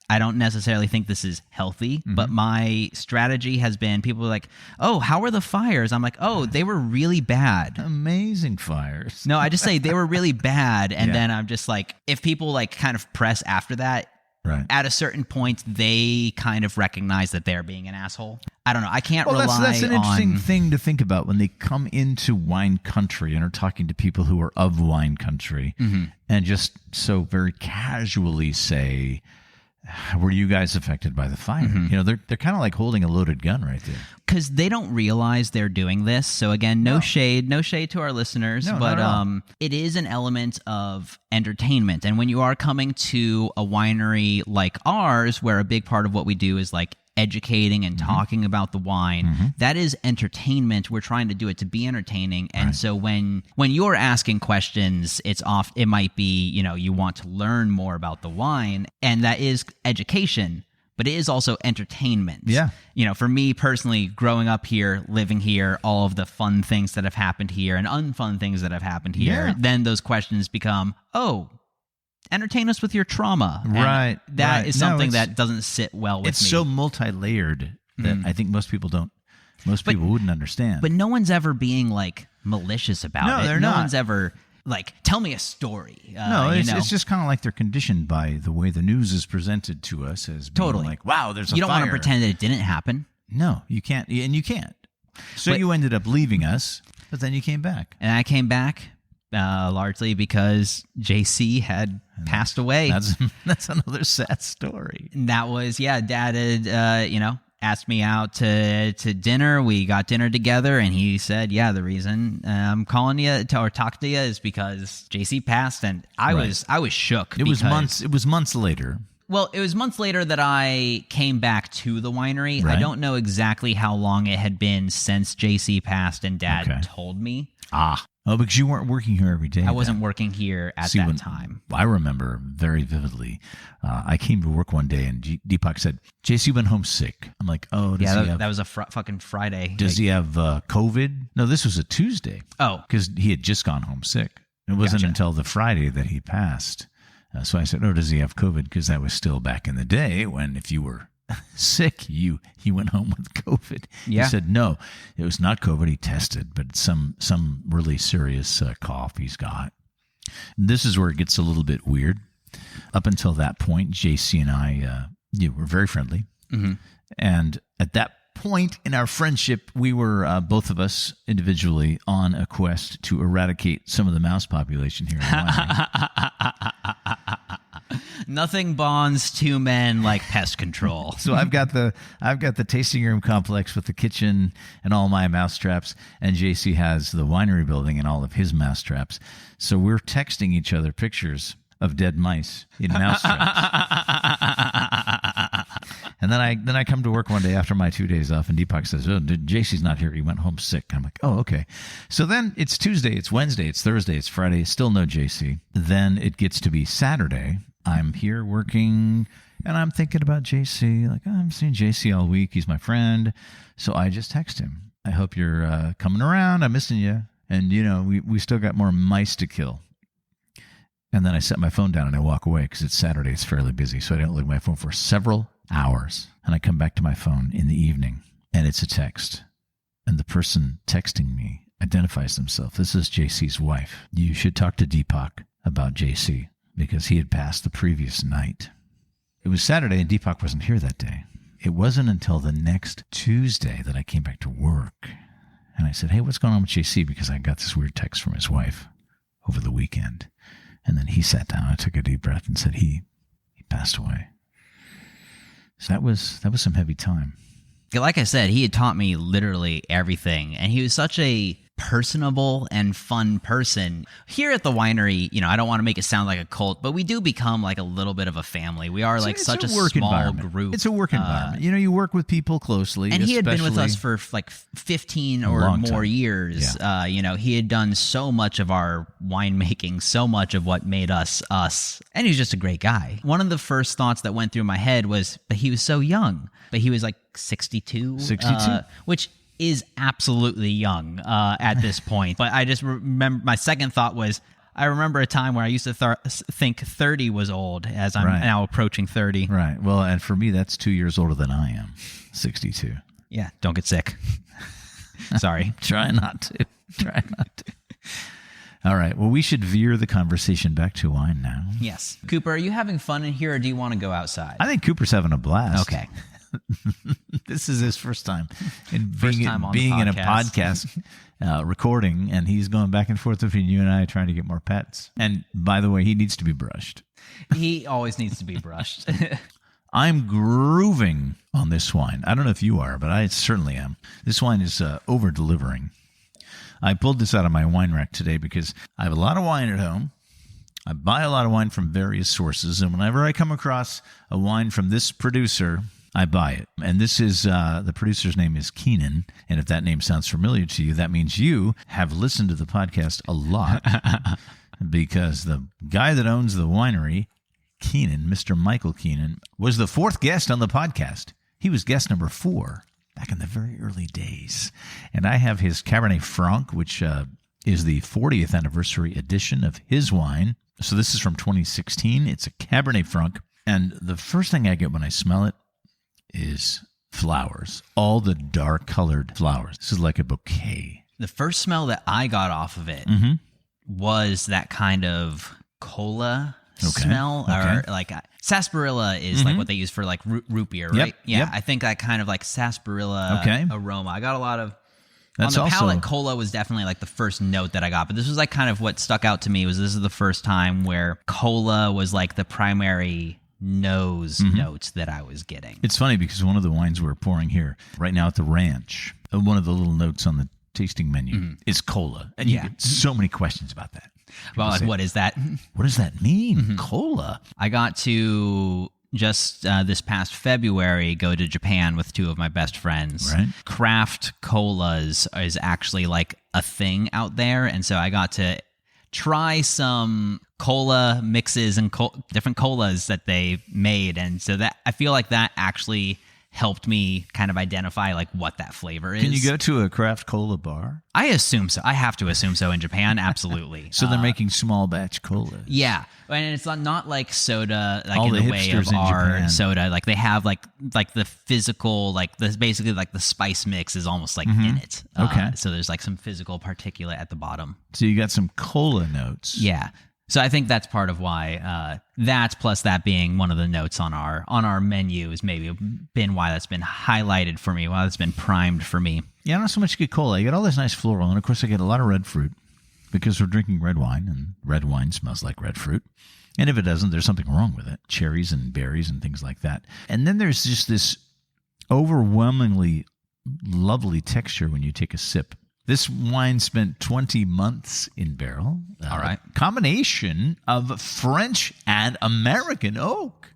S2: I don't necessarily think this is healthy, but my strategy has been people are like, oh, how are the fires? I'm like, oh, they were really bad.
S1: Amazing fires.
S2: No, I just say they were really bad, and then I'm just like, if people like kind of press after that,
S1: Right.
S2: At a certain point, they kind of recognize that they're being an asshole. I don't know. I can't rely on...
S1: That's an interesting thing to think about when they come into wine country and are talking to people who are of wine country and just so very casually say, were you guys affected by the fire? They're kind of like holding a loaded gun right there.
S2: Because they don't realize they're doing this. So again, no shade to our listeners, but it is an element of entertainment. And when you are coming to a winery like ours, where a big part of what we do is like educating and talking about the wine, that is entertainment. We're trying to do it to be entertaining. And so when you're asking questions, it might be, you want to learn more about the wine, and that is education, but it is also entertainment.
S1: Yeah.
S2: For me personally, growing up here, living here, all of the fun things that have happened here and unfun things that have happened here, then those questions become, entertain us with your trauma.
S1: Right.
S2: And that is something that doesn't sit well with me.
S1: It's so multi-layered that I think most people wouldn't understand.
S2: But no one's ever being like malicious about it.
S1: They're not.
S2: No one's ever like, tell me a story.
S1: It's just kind of like they're conditioned by the way the news is presented to us as being like, wow, there's a fire.
S2: You don't want to pretend that it didn't happen.
S1: No, you can't. And you can't. So you ended up leaving us, but then you came back.
S2: And I came back largely because JC had passed away.
S1: That's another sad story.
S2: And that was, Dad had, asked me out to dinner. We got dinner together, and he said, the reason I'm calling you or talking to you is because JC passed, and I was shook.
S1: It was months later.
S2: Well, it was months later that I came back to the winery.
S1: Right.
S2: I don't know exactly how long it had been since JC passed and Dad told me.
S1: Oh, because you weren't working here every day.
S2: I wasn't working here at that time.
S1: I remember very vividly. I came to work one day and Deepak said, JC went home sick. I'm like,
S2: that was a fucking Friday.
S1: Does he have COVID? No, this was a Tuesday.
S2: Oh.
S1: Because he had just gone home sick. It wasn't until the Friday that he passed. So I said, does he have COVID? Because that was still back in the day when if you were sick, he went home with COVID.
S2: Yeah.
S1: He said, no, it was not COVID. He tested, but some really serious cough he's got. This is where it gets a little bit weird. Up until that point, JC and I were very friendly. And at that point in our friendship, we were both of us individually on a quest to eradicate some of the mouse population here in Wyoming.
S2: Nothing bonds two men like pest control.
S1: So I've got the tasting room complex with the kitchen and all my mouse traps, and JC has the winery building and all of his mouse traps. So we're texting each other pictures of dead mice in mouse traps. And then I come to work one day after my 2 days off, and Deepak says, JC's not here. He went home sick. I'm like, okay. So then it's Tuesday, it's Wednesday, it's Thursday, it's Friday, still no JC. Then it gets to be Saturday. I'm here working, and I'm thinking about JC. Like, I'm seeing JC all week. He's my friend. So I just text him. I hope you're coming around. I'm missing you. And, we still got more mice to kill. And then I set my phone down and I walk away because it's Saturday. It's fairly busy. So I don't look at my phone for several hours. And I come back to my phone in the evening, and it's a text. And the person texting me identifies themselves. This is JC's wife. You should talk to Deepak about JC because he had passed the previous night. It was Saturday, and Deepak wasn't here that day. It wasn't until the next Tuesday that I came back to work. And I said, hey, what's going on with JC? Because I got this weird text from his wife over the weekend. And then he sat down, I took a deep breath and said, he passed away. So that was some heavy time.
S2: Like I said, he had taught me literally everything. And he was such a personable and fun person. Here at the winery, I don't want to make it sound like a cult, but we do become like a little bit of a family. We are like such a small group.
S1: It's a work environment. You work with people closely.
S2: And he had been with us for like 15 or more years.
S1: Yeah.
S2: He had done so much of our winemaking, so much of what made us us. And he was just a great guy. One of the first thoughts that went through my head was, but he was so young. But he was like 62.
S1: 62.
S2: Which is absolutely young at this point. But I just remember, my second thought was, I remember a time where I used to think 30 was old, as I'm now approaching 30.
S1: Right. Well, and for me, that's 2 years older than I am, 62.
S2: Yeah, don't get sick. Sorry.
S1: Try not to. All right. Well, we should veer the conversation back to wine now.
S2: Yes. Cooper, are you having fun in here or do you want to go outside?
S1: I think Cooper's having a blast.
S2: Okay.
S1: This is his first time in
S2: on
S1: being
S2: the
S1: in a podcast recording, and he's going back and forth between you and I trying to get more pets. And by the way, he needs to be brushed.
S2: He always needs to be brushed.
S1: I'm grooving on this wine. I don't know if you are, but I certainly am. This wine is over-delivering. I pulled this out of my wine rack today because I have a lot of wine at home. I buy a lot of wine from various sources, and whenever I come across a wine from this producer, I buy it. And this is, the producer's name is Keenan, and if that name sounds familiar to you, that means you have listened to the podcast a lot because the guy that owns the winery, Keenan, Mr. Michael Keenan, was the fourth guest on the podcast. He was guest number 4 back in the very early days. And I have his Cabernet Franc, which is the 40th anniversary edition of his wine. So this is from 2016. It's a Cabernet Franc. And the first thing I get when I smell it is flowers, all the dark-colored flowers. This is like a bouquet.
S2: The first smell that I got off of it was that kind of cola smell, or like sarsaparilla is like what they use for like root beer, right? Yeah, I think that kind of like sarsaparilla aroma. I got a lot of. On the palate, cola was definitely like the first note that I got, but this was like kind of what stuck out to me was this is the first time where cola was like the primary notes that I was getting.
S1: It's funny because one of the wines we're pouring here right now at the ranch, one of the little notes on the tasting menu is cola, and you get so many questions about that.
S2: Well, like, what is that?
S1: What does that mean? Cola.
S2: I got to just this past February go to Japan with 2 of my best friends.
S1: Right.
S2: Craft colas is actually like a thing out there, and so I got to try some cola mixes and different colas that they made, and so that I feel like that actually helped me kind of identify like what that flavor is.
S1: Can you go to a craft cola bar?
S2: I assume so. I have to assume so in Japan. Absolutely.
S1: So they're making small batch colas.
S2: Yeah. And it's not like soda, like
S1: all
S2: in
S1: the
S2: way of
S1: hipsters in
S2: our
S1: Japan.
S2: soda. Like they have like the physical, like the basically like the spice mix is almost like in it.
S1: Okay.
S2: So there's like some physical particulate at the bottom.
S1: So you got some cola notes.
S2: Yeah. So I think that's part of why that plus that being one of the notes on our menu is maybe been why that's been highlighted for me, why that's been primed for me.
S1: Yeah, I don't so much get cola. I get all this nice floral, and of course I get a lot of red fruit because we're drinking red wine, and red wine smells like red fruit. And if it doesn't, there's something wrong with it. Cherries and berries and things like that. And then there's just this overwhelmingly lovely texture when you take a sip. This wine spent 20 months in barrel.
S2: All right.
S1: Combination of French and American oak.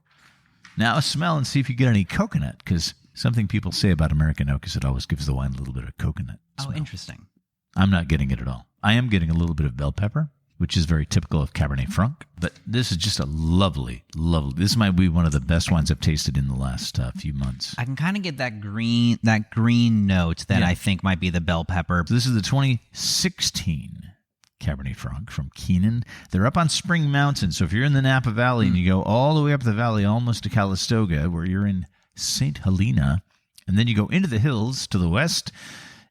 S1: Now smell and see if you get any coconut, because something people say about American oak is it always gives the wine a little bit of coconut smell.
S2: Oh, interesting.
S1: I'm not getting it at all. I am getting a little bit of bell pepper, which is very typical of Cabernet Franc. But this is just a lovely, lovely. This might be one of the best wines I've tasted in the last few months.
S2: I can kind of get that green note that I think might be the bell pepper.
S1: So this is the 2016 Cabernet Franc from Keenan. They're up on Spring Mountain. So if you're in the Napa Valley and you go all the way up the valley almost to Calistoga, where you're in St. Helena, and then you go into the hills to the west,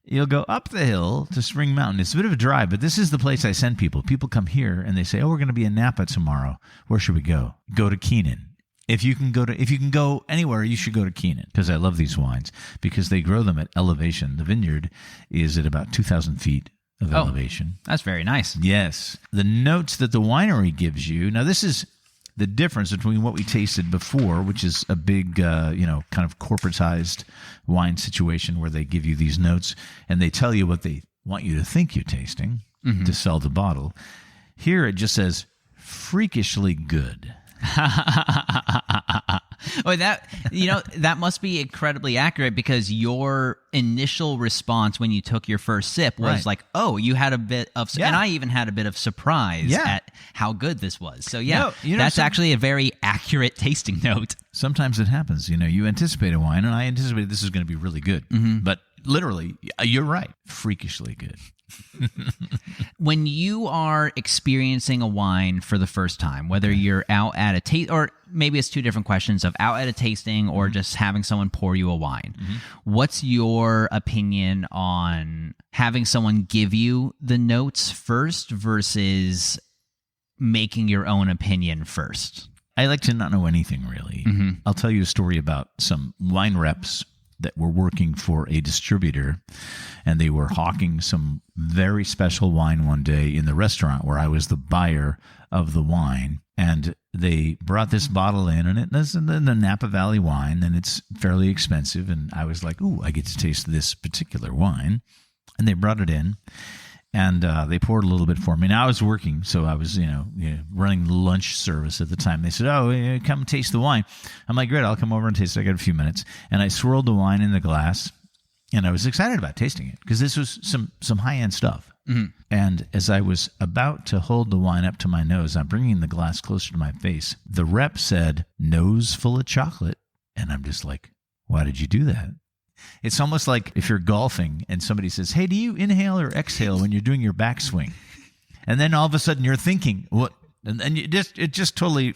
S1: you'll go up the hill to Spring Mountain. It's a bit of a drive, but this is the place I send people. People come here and they say, "Oh, we're going to be in Napa tomorrow. Where should we go?" Go to Keenan. If you can go anywhere, you should go to Keenan, because I love these wines because they grow them at elevation. The vineyard is at about 2,000 feet of elevation.
S2: That's very nice.
S1: Yes. The notes that the winery gives you. Now, this is the difference between what we tasted before, which is a big, kind of corporatized wine situation where they give you these notes and they tell you what they want you to think you're tasting to sell the bottle. Here it just says freakishly good.
S2: Oh, that must be incredibly accurate, because your initial response when you took your first sip was like, "Oh, you had a bit of," and I even had a bit of surprise at how good this was. So that's actually a very accurate tasting note.
S1: Sometimes it happens. You anticipate a wine, and I anticipated this is going to be really good, but literally, you're right, freakishly good.
S2: When you are experiencing a wine for the first time, whether you're out at a taste, or maybe it's two different questions of out at a tasting or just having someone pour you a wine, what's your opinion on having someone give you the notes first versus making your own opinion first?
S1: I like to not know anything, really.
S2: Mm-hmm.
S1: I'll tell you a story about some wine reps that were working for a distributor, and they were hawking some very special wine one day in the restaurant where I was the buyer of the wine. And they brought this bottle in, and it's the Napa Valley wine, and it's fairly expensive. And I was like, ooh, I get to taste this particular wine. And they brought it in, and they poured a little bit for me. Now I was working, so I was, running lunch service at the time. They said, oh, come taste the wine. I'm like, great, I'll come over and taste it. I got a few minutes. And I swirled the wine in the glass, and I was excited about tasting it because this was some high-end stuff.
S2: Mm-hmm.
S1: And as I was about to hold the wine up to my nose, I'm bringing the glass closer to my face. The rep said, nose full of chocolate. And I'm just like, why did you do that? It's almost like if you're golfing and somebody says, hey, do you inhale or exhale when you're doing your backswing? And then all of a sudden you're thinking, what? And it just totally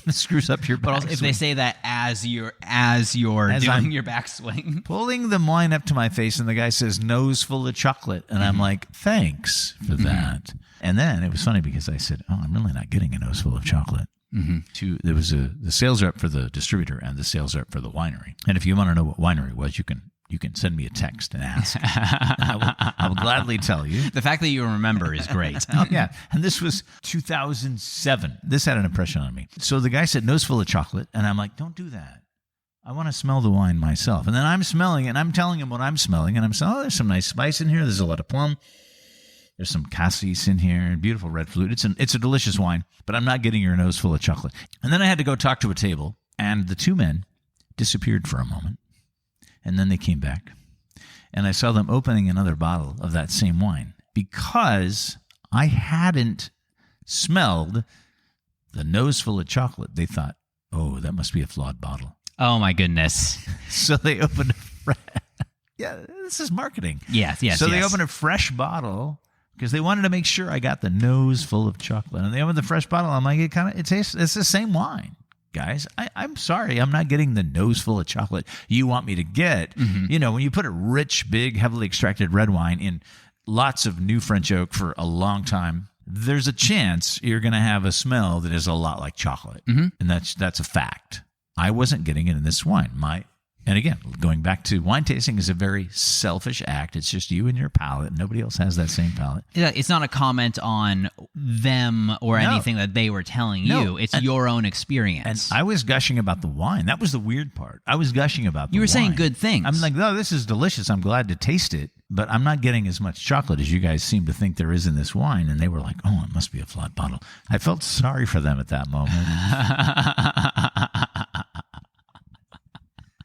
S1: screws up your backswing.
S2: But also if they say that as you're doing your backswing.
S1: Pulling the wine up to my face, and the guy says, nose full of chocolate. And I'm like, thanks for that. And then it was funny because I said, oh, I'm really not getting a nose full of chocolate.
S2: Mm-hmm.
S1: There was the sales rep for the distributor and the sales rep for the winery. And if you want to know what winery it was, you can send me a text and ask. I will gladly tell you.
S2: The fact that you remember is great.
S1: Oh, yeah. And this was 2007. This had an impression on me. So the guy said, nose full of chocolate. And I'm like, don't do that. I want to smell the wine myself. And then I'm smelling it, and I'm telling him what I'm smelling. And I'm saying, oh, there's some nice spice in here. There's a lot of plum. There's some cassis in here and beautiful red flute. It's a delicious wine, but I'm not getting your nose full of chocolate. And then I had to go talk to a table, and the two men disappeared for a moment. And then they came back, and I saw them opening another bottle of that same wine because I hadn't smelled the nose full of chocolate. They thought, oh, that must be a flawed bottle.
S2: Oh, my goodness.
S1: So they opened yeah, this is marketing.
S2: Yes.
S1: So they opened a fresh bottle because they wanted to make sure I got the nose full of chocolate. And they opened the fresh bottle. I'm like, it tastes, it's the same wine. Guys, I'm sorry, I'm not getting the nose full of chocolate you want me to get. Mm-hmm. When you put a rich, big, heavily extracted red wine in lots of new French oak for a long time, there's a chance you're going to have a smell that is a lot like chocolate. Mm-hmm. And that's a fact. I wasn't getting it in this wine. And again, going back to wine tasting is a very selfish act. It's just you and your palate. Nobody else has that same palate.
S2: Yeah, it's not a comment on them or anything that they were telling you. It's your own experience.
S1: And I was gushing about the wine. That was the weird part. I was gushing about the wine.
S2: You were saying good things.
S1: I'm like, no, this is delicious. I'm glad to taste it. But I'm not getting as much chocolate as you guys seem to think there is in this wine. And they were like, oh, it must be a flawed bottle. I felt sorry for them at that moment.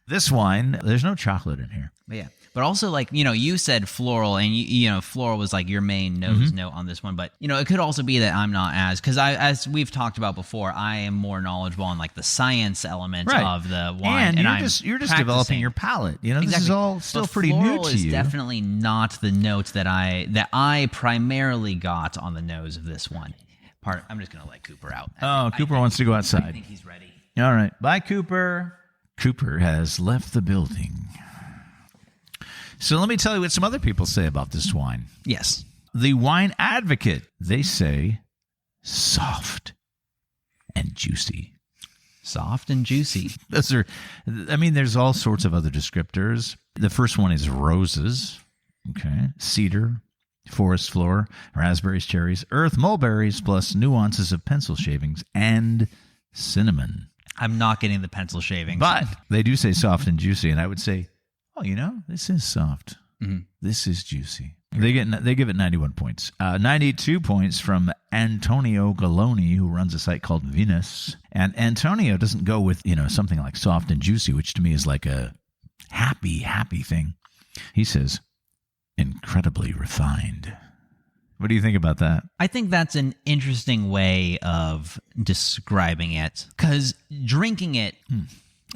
S1: This wine, there's no chocolate in here.
S2: Yeah. But also, you said floral, and, floral was like your main nose note on this one. But, it could also be that I'm not because as we've talked about before, I am more knowledgeable on, the science element of the wine.
S1: And you're just developing your palate. This is all still pretty new to you.
S2: Floral is definitely not the note that I primarily got on the nose of this one. I'm just going to let Cooper out.
S1: Cooper wants to go outside.
S2: I think he's ready.
S1: All right. Bye, Cooper. Cooper has left the building. So let me tell you what some other people say about this wine.
S2: Yes.
S1: The Wine Advocate, they say soft and juicy.
S2: Soft and juicy.
S1: There's all sorts of other descriptors. The first one is roses, okay, cedar, forest floor, raspberries, cherries, earth, mulberries, plus nuances of pencil shavings and cinnamon.
S2: I'm not getting the pencil shavings.
S1: But they do say soft and juicy, and I would say, this is soft. Mm-hmm. This is juicy. They give it 91 points. 92 points from Antonio Galoni, who runs a site called Venus. And Antonio doesn't go with, something like soft and juicy, which to me is like a happy thing. He says, incredibly refined. What do you think about that?
S2: I think that's an interesting way describing it, because drinking it,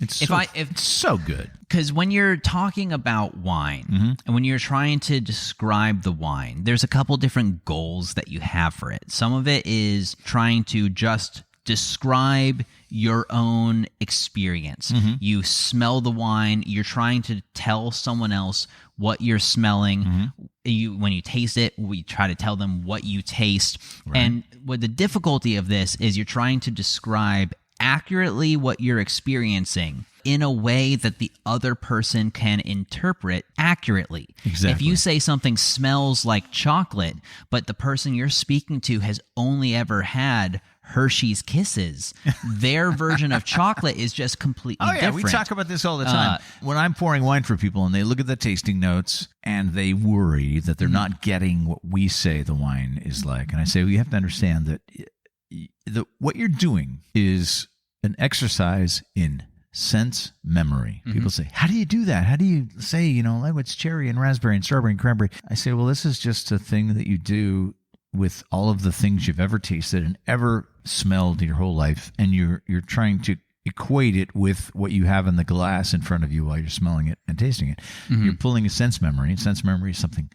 S1: it's so good.
S2: Because when you're talking about wine and when you're trying to describe the wine, there's a couple different goals that you have for it. Some of it is trying to just describe your own experience. You smell the wine, you're trying to tell someone else what you're smelling. when you taste it, we try to tell them what you taste.
S1: Right.
S2: And what the difficulty of this is, you're trying to describe accurately what you're experiencing in a way that the other person can interpret accurately.
S1: Exactly.
S2: If you say something smells like chocolate, but the person you're speaking to has only ever had Hershey's Kisses, their version of chocolate is just completely different.
S1: We talk about this all the time. When I'm pouring wine for people and they look at the tasting notes and they worry that they're not getting what we say the wine is like. And I say, well, you have to understand that what you're doing is an exercise in sense memory. People say, how do you do that? How do you say, like it's cherry and raspberry and strawberry and cranberry? I say, well, this is just a thing that you do with all of the things you've ever tasted and ever smelled your whole life, and you're trying to equate it with what you have in the glass in front of you while you're smelling it and tasting it. You're pulling a sense memory, and sense memory is something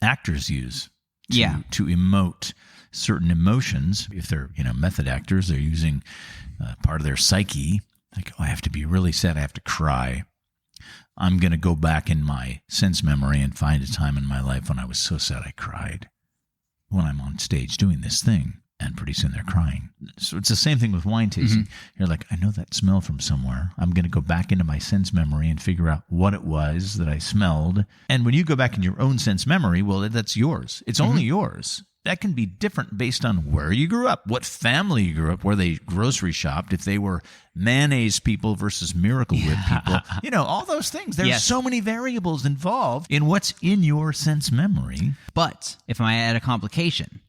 S1: actors use to emote certain emotions. If they're method actors, they're using part of their psyche. Like, I have to be really sad, I have to cry. I'm going to go back in my sense memory and find a time in my life when I was so sad I cried. When I'm on stage doing this thing, and pretty soon they're crying. So it's the same thing with wine tasting. You're like, I know that smell from somewhere. I'm going to go back into my sense memory and figure out what it was that I smelled. And when you go back in your own sense memory, well, that's yours. It's only yours. That can be different based on where you grew up, what family you grew up, where they grocery shopped, if they were mayonnaise people versus Miracle Whip people. All those things. There's so many variables involved in what's in your sense memory.
S2: But if I add a complication,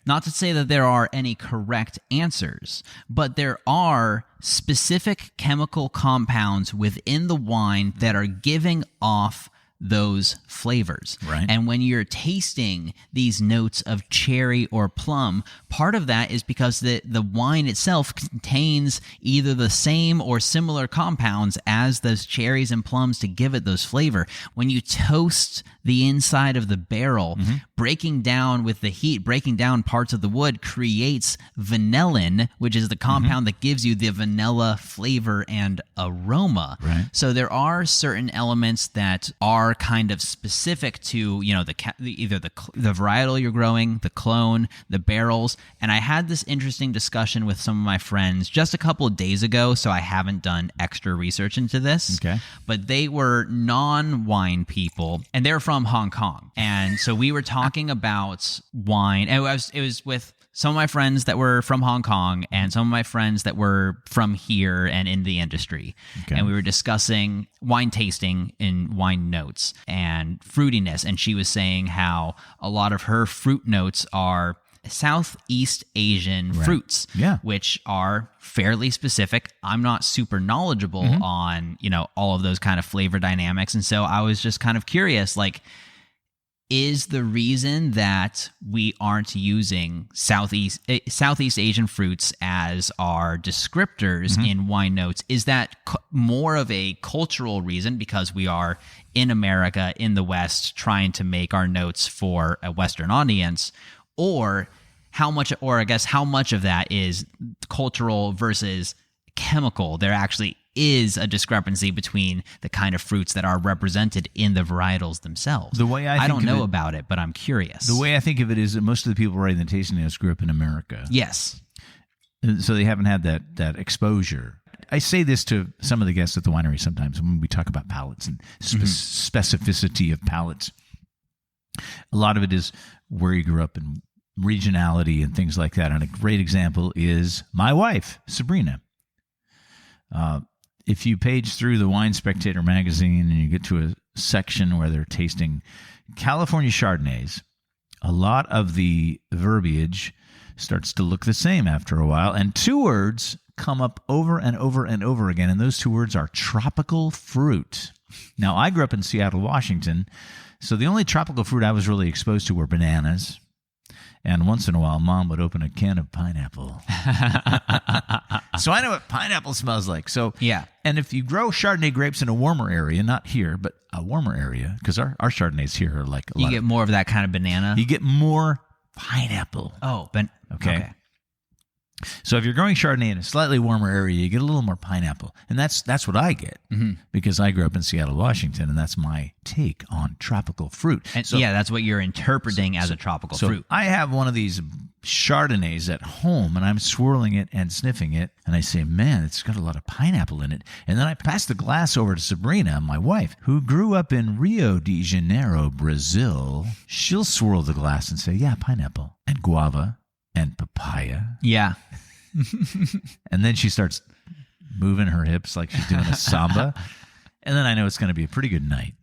S2: not to say that there are any correct answers, but there are specific chemical compounds within the wine that are giving off those flavors.
S1: Right.
S2: And when you're tasting these notes of cherry or plum, part of that is because the wine itself contains either the same or similar compounds as those cherries and plums to give it those flavor. When you toast the inside of the barrel, breaking down with the heat, breaking down parts of the wood creates vanillin, which is the compound that gives you the vanilla flavor and aroma.
S1: Right.
S2: So there are certain elements that are kind of specific to, either the varietal you're growing, the clone, the barrels. And I had this interesting discussion with some of my friends just a couple of days ago, so I haven't done extra research into this.
S1: Okay.
S2: But they were non-wine people, and they're from Hong Kong. And so we were talking about wine. And it was with some of my friends that were from Hong Kong and some of my friends that were from here and in the industry.
S1: Okay.
S2: And we were discussing wine tasting and wine notes and fruitiness. And she was saying how a lot of her fruit notes are Southeast Asian fruits, which are fairly specific. I'm not super knowledgeable on, all of those kind of flavor dynamics. And so I was just kind of curious, like, is the reason that we aren't using Southeast Asian fruits as our descriptors in wine notes, is that more of a cultural reason because we are in America, in the West, trying to make our notes for a Western audience, or how much of that is cultural versus chemical? There actually is a discrepancy between the kind of fruits that are represented in the varietals themselves.
S1: The way
S2: I don't know about it, but I'm curious.
S1: The way I think of it is that most of the people writing the tasting notes grew up in America.
S2: Yes.
S1: So they haven't had that exposure. I say this to some of the guests at the winery sometimes when we talk about palates and specificity of palates. A lot of it is where you grew up and regionality and things like that. And a great example is my wife, Sabrina. If you page through the Wine Spectator magazine and you get to a section where they're tasting California Chardonnays, a lot of the verbiage starts to look the same after a while, and two words come up over and over and over again, and those two words are tropical fruit. Now, I grew up in Seattle, Washington, so the only tropical fruit I was really exposed to were bananas. And once in a while, Mom would open a can of pineapple. So I know what pineapple smells like. So
S2: yeah.
S1: And if you grow Chardonnay grapes in a warmer area, not here, but a warmer area, because our Chardonnays here are like
S2: you get more of that kind of banana.
S1: You get more pineapple.
S2: Oh, okay.
S1: So if you're growing Chardonnay in a slightly warmer area, you get a little more pineapple. And that's what I get because I grew up in Seattle, Washington, and that's my take on tropical fruit.
S2: And that's what you're interpreting as a tropical fruit.
S1: I have one of these Chardonnays at home, and I'm swirling it and sniffing it, and I say, man, it's got a lot of pineapple in it. And then I pass the glass over to Sabrina, my wife, who grew up in Rio de Janeiro, Brazil. She'll swirl the glass and say, yeah, pineapple and guava and papaya.
S2: Yeah.
S1: And then she starts moving her hips like she's doing a samba. And then I know it's going to be a pretty good night.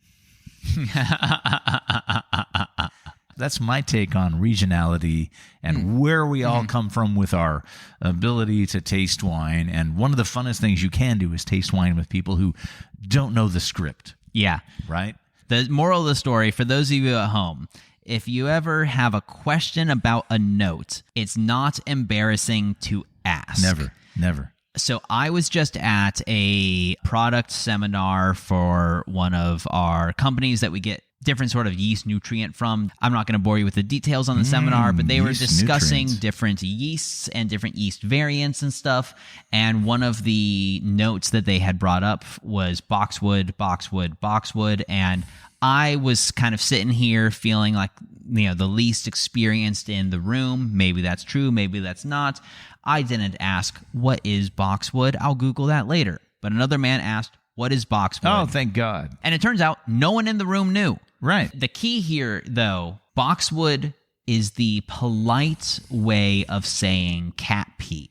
S1: That's my take on regionality and where we all come from with our ability to taste wine. And one of the funnest things you can do is taste wine with people who don't know the script.
S2: Yeah.
S1: Right?
S2: The moral of the story, for those of you at home, if you ever have a question about a note, it's not embarrassing to ask.
S1: Never.
S2: So I was just at a product seminar for one of our companies that we get different sort of yeast nutrient from. I'm not going to bore you with the details on the seminar, but they were discussing different yeasts and different yeast variants and stuff. And one of the notes that they had brought up was boxwood. And I was kind of sitting here feeling like, the least experienced in the room. Maybe that's true. Maybe that's not. I didn't ask, what is boxwood? I'll Google that later. But another man asked, what is boxwood?
S1: Oh, thank God.
S2: And it turns out no one in the room knew.
S1: Right.
S2: The key here, though, boxwood is the polite way of saying cat pee.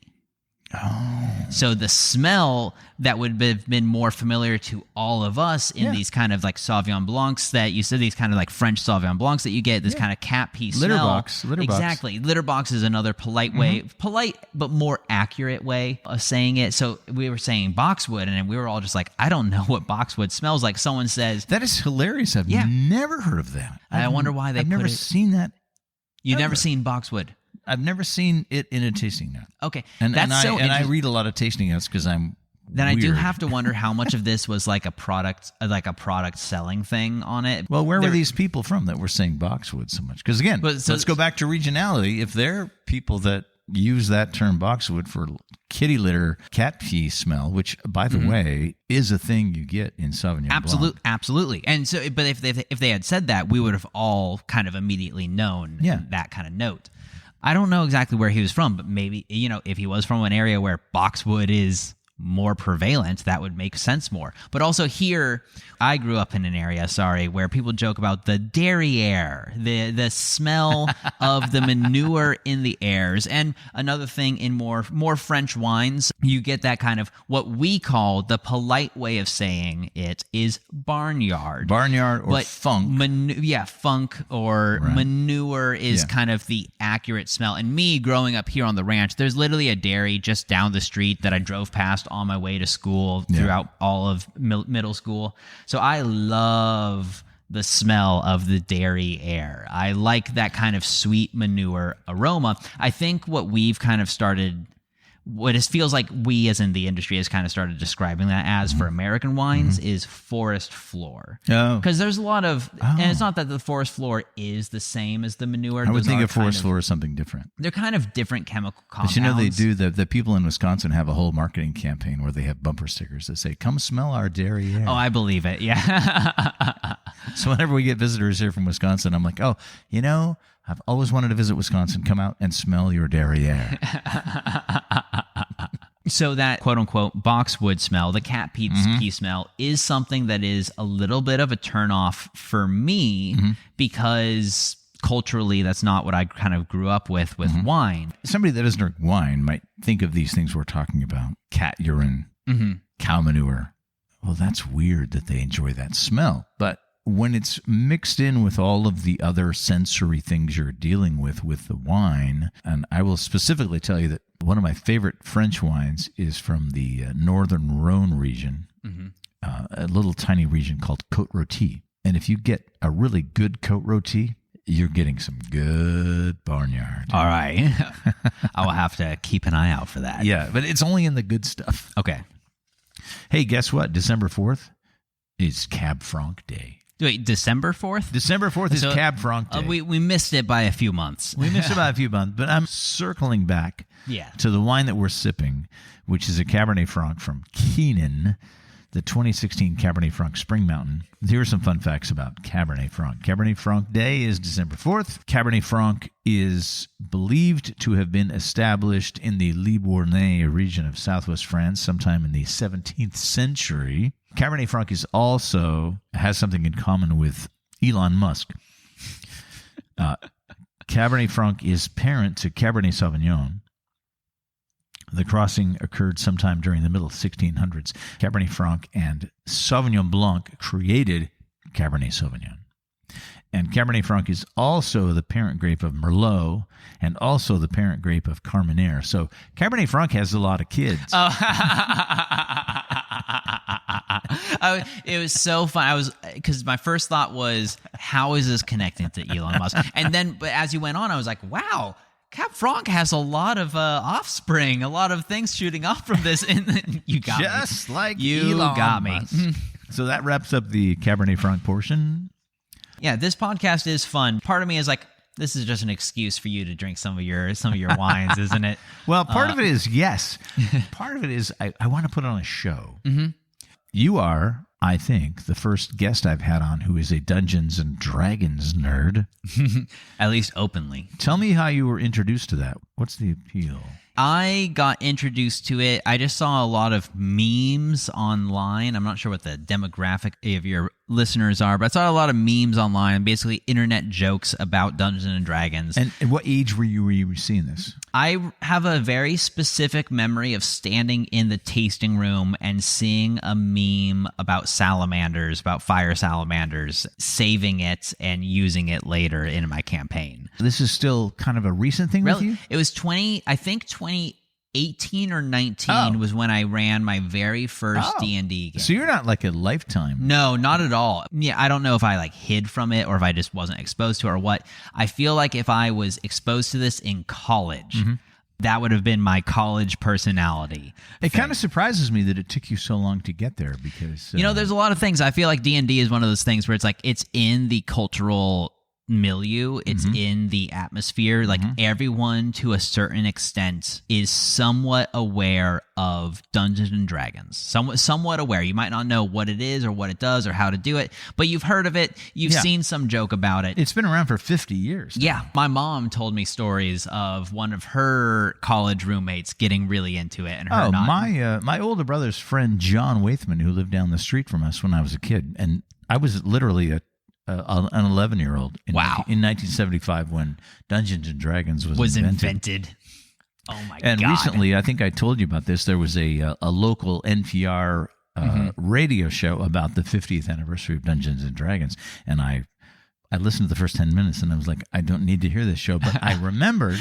S1: Oh.
S2: So the smell that would have been more familiar to all of us in these kind of like Sauvignon Blancs that you said, these kind of like French Sauvignon Blancs that you get, this kind of cat pee smell.
S1: Litter box.
S2: Exactly. Litter box is another polite way, polite but more accurate way of saying it. So we were saying boxwood, and we were all just like, I don't know what boxwood smells like. Someone says...
S1: That is hilarious. I've never heard of that.
S2: I wonder why
S1: I've never seen that.
S2: You've never seen boxwood?
S1: I've never seen it in a tasting note.
S2: Okay,
S1: I read a lot of tasting notes because I'm
S2: Then
S1: weird.
S2: I do have to wonder how much of this was like a product selling thing on it.
S1: Well, where were these people from that were saying boxwood so much? Because again, let's go back to regionality. If they're people that use that term boxwood for kitty litter cat pee smell, which by the way is a thing you get in Sauvignon Blanc.
S2: Absolutely. And so, but if they had said that, we would have all kind of immediately known that kind of note. I don't know exactly where he was from, but maybe, if he was from an area where boxwood is more prevalent, that would make sense more. But also here, I grew up in an area, where people joke about the derriere, the smell of the manure in the airs. And another thing in more French wines, you get that kind of what we call the polite way of saying it is barnyard.
S1: Barnyard or funk.
S2: Funk or manure is kind of the accurate smell. And me growing up here on the ranch, there's literally a dairy just down the street that I drove past on my way to school throughout all of middle school. So I love the smell of the dairy air. I like that kind of sweet manure aroma. I think what we've kind of started, what it feels like we as in the industry has kind of started describing that as for American wines is forest floor. Oh. Because there's a lot of, and it's not that the forest floor is the same as the manure.
S1: I would think a forest floor is something different.
S2: They're kind of different chemical compounds.
S1: But they do, the people in Wisconsin have a whole marketing campaign where they have bumper stickers that say, come smell our dairy air.
S2: Oh, I believe it. Yeah.
S1: So whenever we get visitors here from Wisconsin, I'm like, I've always wanted to visit Wisconsin. Come out and smell your dairy air.
S2: So that quote-unquote boxwood smell, the cat pee smell, is something that is a little bit of a turnoff for me because culturally that's not what I kind of grew up with wine. Somebody
S1: that doesn't drink wine might think of these things we're talking about. Cat urine, cow manure. Well, that's weird that they enjoy that smell. But when it's mixed in with all of the other sensory things you're dealing with the wine, and I will specifically tell you that one of my favorite French wines is from the northern Rhone region, a little tiny region called Côte Rôtie. And if you get a really good Côte Rôtie, you're getting some good barnyard.
S2: All right. I will have to keep an eye out for that.
S1: Yeah, but it's only in the good stuff.
S2: Okay.
S1: Hey, guess what? December 4th is Cab Franc Day.
S2: Wait, December 4th?
S1: December 4th is Cab Franc Day.
S2: We missed it by a few months.
S1: We missed it by a few months, but I'm circling back to the wine that we're sipping, which is a Cabernet Franc from Keenan, the 2016 Cabernet Franc Spring Mountain. Here are some fun facts about Cabernet Franc. Cabernet Franc Day is December 4th. Cabernet Franc is believed to have been established in the Libournais region of southwest France sometime in the 17th century. Cabernet Franc has something in common with Elon Musk. Cabernet Franc is parent to Cabernet Sauvignon. The crossing occurred sometime during the middle 1600s. Cabernet Franc and Sauvignon Blanc created Cabernet Sauvignon. And Cabernet Franc is also the parent grape of Merlot and also the parent grape of Carmenere. So Cabernet Franc has a lot of kids.
S2: It was so fun. Because my first thought was, how is this connected to Elon Musk? And then, but as you went on, I was like, wow, Cab Franc has a lot of offspring, a lot of things shooting off from this. And you got
S1: Just
S2: me.
S1: Like
S2: you
S1: Elon
S2: got
S1: Musk.
S2: me.
S1: So that wraps up the Cabernet Franc portion.
S2: Yeah, this podcast is fun. Part of me is like, this is just an excuse for you to drink some of your wines, isn't it?
S1: Well, part of it is yes. Part of it is I want to put on a show.
S2: Mm-hmm.
S1: You are, I think, the first guest I've had on who is a Dungeons and Dragons nerd.
S2: At least openly.
S1: Tell me how you were introduced to that. What's the appeal?
S2: I got introduced to it. I just saw a lot of memes online. I'm not sure what the demographic of your listeners are, but I saw a lot of memes online, basically internet jokes about Dungeons and Dragons.
S1: And at what age were you seeing this?
S2: I have a very specific memory of standing in the tasting room and seeing a meme about salamanders, about fire salamanders, saving it and using it later in my campaign.
S1: This is still kind of a recent thing with you?
S2: It was 2018 or 19 was when I ran my very first D&D game.
S1: So you're not like a lifetime.
S2: No, not at all. Yeah, I don't know if I like hid from it or if I just wasn't exposed to it or what. I feel like if I was exposed to this in college, that would have been my college personality.
S1: It kind of surprises me that it took you so long to get there because...
S2: there's a lot of things. I feel like D&D is one of those things where it's like it's in the cultural milieu, it's in the atmosphere. Like everyone to a certain extent is somewhat aware of Dungeons and Dragons. Somewhat aware. You might not know what it is or what it does or how to do it, but you've heard of it. You've seen some joke about it.
S1: It's been around for 50 years.
S2: Yeah. My mom told me stories of one of her college roommates getting really into it and her not.
S1: My older brother's friend John Waithman, who lived down the street from us when I was a kid, and I was literally an 11-year-old in 1975 when Dungeons and Dragons was invented.
S2: Oh my god!
S1: And recently, I think I told you about this. There was a local NPR radio show about the 50th anniversary of Dungeons and Dragons, and I listened to the first 10 minutes, and I was like, I don't need to hear this show. But I remembered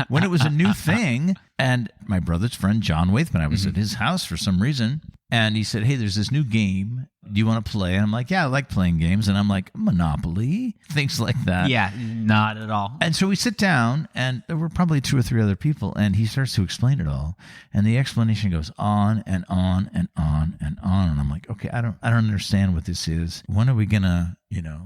S1: when it was a new thing, and my brother's friend John Waithman, I was at his house for some reason, and he said, hey, there's this new game. Do you want to play? And I'm like, yeah, I like playing games. And I'm like, Monopoly? Things like that.
S2: Yeah, not at all.
S1: And so we sit down, and there were probably 2 or 3 other people, and he starts to explain it all. And the explanation goes on and on and on and on. And I'm like, okay, I don't understand what this is. When are we going to,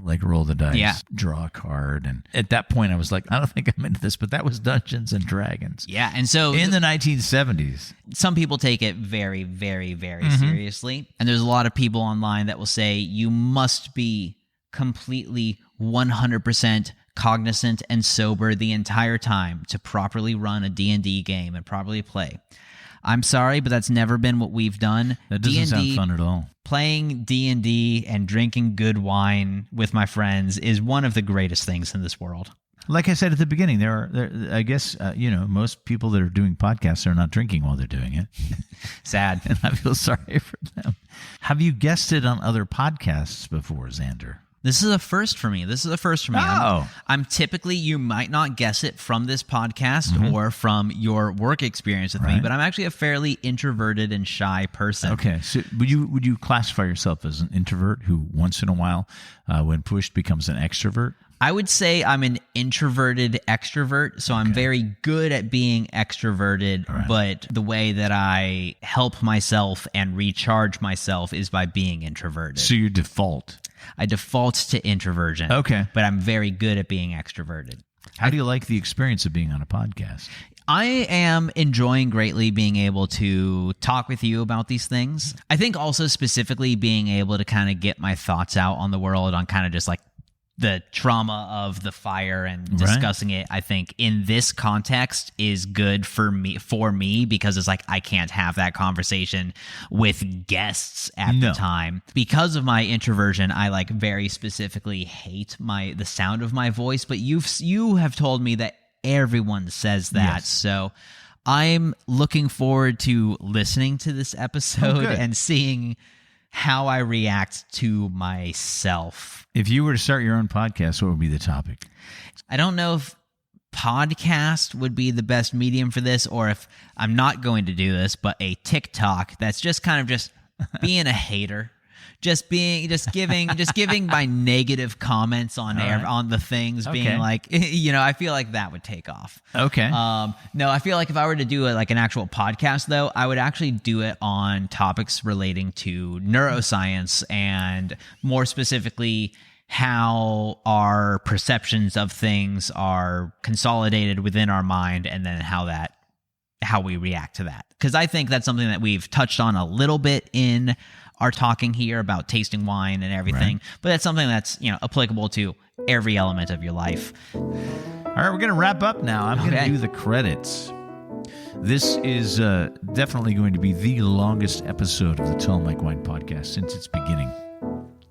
S1: like roll the dice, draw a card? And at that point, I was like, I don't think I'm into this, but that was Dungeons and Dragons.
S2: Yeah, and so...
S1: in the 1970s.
S2: Some people take it very, very, very seriously. And there's a lot of people online that will say you must be completely 100% cognizant and sober the entire time to properly run a D&D game and properly play. I'm sorry, but that's never been what we've done.
S1: That doesn't sound fun at all.
S2: Playing D&D and drinking good wine with my friends is one of the greatest things in this world.
S1: Like I said at the beginning, I guess, most people that are doing podcasts are not drinking while they're doing it.
S2: Sad.
S1: And I feel sorry for them. Have you guested on other podcasts before, Zander?
S2: This is a first for me.
S1: Oh.
S2: I'm typically, you might not guess it from this podcast or from your work experience with me, but I'm actually a fairly introverted and shy person.
S1: Okay. So would you classify yourself as an introvert who once in a while, when pushed, becomes an extrovert?
S2: I would say I'm an introverted extrovert, so I'm very good at being extroverted, but the way that I help myself and recharge myself is by being introverted.
S1: So you default.
S2: I default to introversion.
S1: Okay.
S2: But I'm very good at being extroverted.
S1: How do you like the experience of being on a podcast?
S2: I am enjoying greatly being able to talk with you about these things. I think also specifically being able to kind of get my thoughts out on the world on kind of just like the trauma of the fire and discussing it, I think in this context is good for me because it's like I can't have that conversation with guests at the time. Because of my introversion, I like very specifically hate the sound of my voice, but you have told me that everyone says that. Yes. So I'm looking forward to listening to this episode and seeing how I react to myself.
S1: If you were to start your own podcast, what would be the topic?
S2: I don't know if podcast would be the best medium for this, or if I'm not going to do this, but a TikTok that's just kind of just being a hater. Just giving my negative comments on on the things, being like, I feel like that would take off. Okay. No, I feel like if I were to do like an actual podcast, though, I would actually do it on topics relating to neuroscience and more specifically how our perceptions of things are consolidated within our mind, and then how we react to that. Because I think that's something that we've touched on a little bit in our talking here about tasting wine and everything, but that's something that's applicable to every element of your life.
S1: All right, we're going to wrap up now. I'm going to do the credits. This is definitely going to be the longest episode of the Tall Mike Wine podcast since its beginning.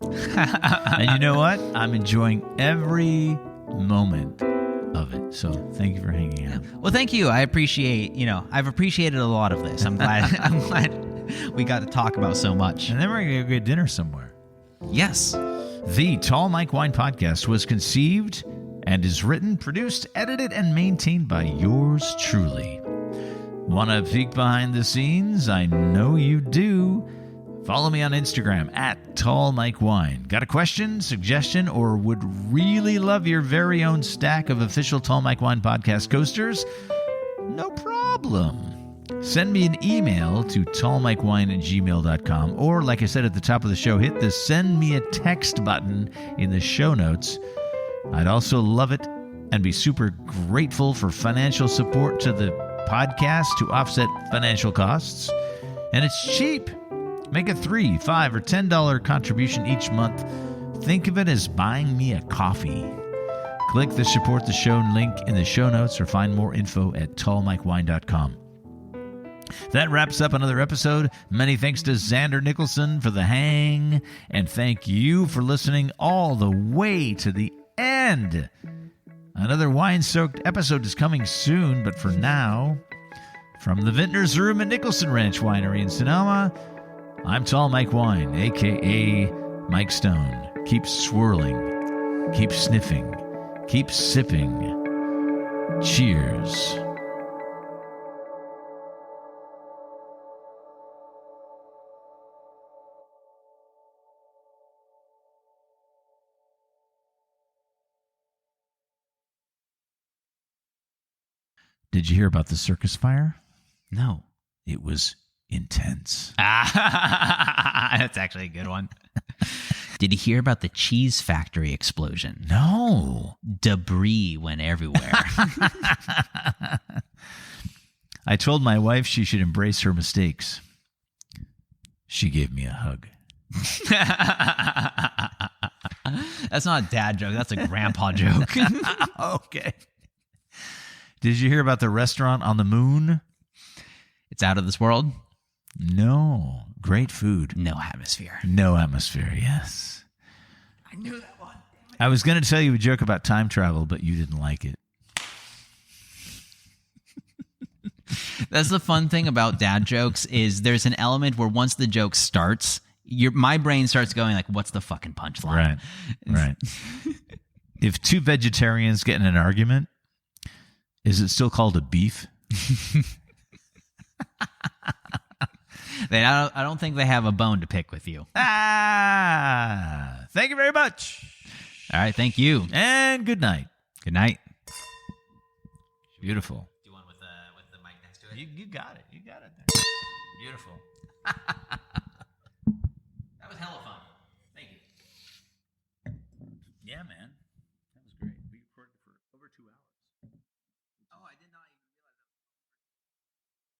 S1: And you know what? I'm enjoying every moment of it. So thank you for hanging out.
S2: Well, thank you. I appreciate, I've appreciated a lot of this. I'm glad we got to talk about so much.
S1: And then we're going to go get dinner somewhere.
S2: Yes.
S1: The Tall Mike Wine podcast was conceived and is written, produced, edited, and maintained by yours truly. Want to peek behind the scenes? I know you do. Follow me on Instagram at Tall Mike Wine. Got a question, suggestion, or would really love your very own stack of official Tall Mike Wine podcast coasters? No problem. Send me an email to tallmikewine@gmail.com, or like I said at the top of the show, hit the send me a text button in the show notes. I'd also love it and be super grateful for financial support to the podcast to offset financial costs. And it's cheap. Make a $3, $5, or $10 contribution each month. Think of it as buying me a coffee. Click the support the show link in the show notes or find more info at tallmikewine.com. That wraps up another episode. Many thanks to Zander Nicholson for the hang, and thank you for listening all the way to the end. Another wine-soaked episode is coming soon, but for now, from the Vintner's Room at Nicholson Ranch Winery in Sonoma, I'm Tall Mike Wine, a.k.a. Mike Stone. Keep swirling, keep sniffing, keep sipping. Cheers. Did you hear about the circus fire?
S2: No.
S1: It was intense.
S2: That's actually a good one. Did you hear about the cheese factory explosion?
S1: No.
S2: Debris went everywhere.
S1: I told my wife she should embrace her mistakes. She gave me a hug.
S2: That's not a dad joke. That's a grandpa joke.
S1: Okay. Did you hear about the restaurant on the moon?
S2: It's out of this world?
S1: No. Great food.
S2: No atmosphere.
S1: No atmosphere, yes.
S2: I knew that one.
S1: I was going to tell you a joke about time travel, but you didn't like it.
S2: That's the fun thing about dad jokes is there's an element where once the joke starts, my brain starts going like, what's the fucking punchline?
S1: Right. If two vegetarians get in an argument, is it still called a beef?
S2: I don't think they have a bone to pick with you.
S1: Thank you very much.
S2: All right, thank you.
S1: And good night.
S2: Good night.
S1: Beautiful.
S2: Do you want with the mic next to it?
S1: You got it. You got it there. Beautiful.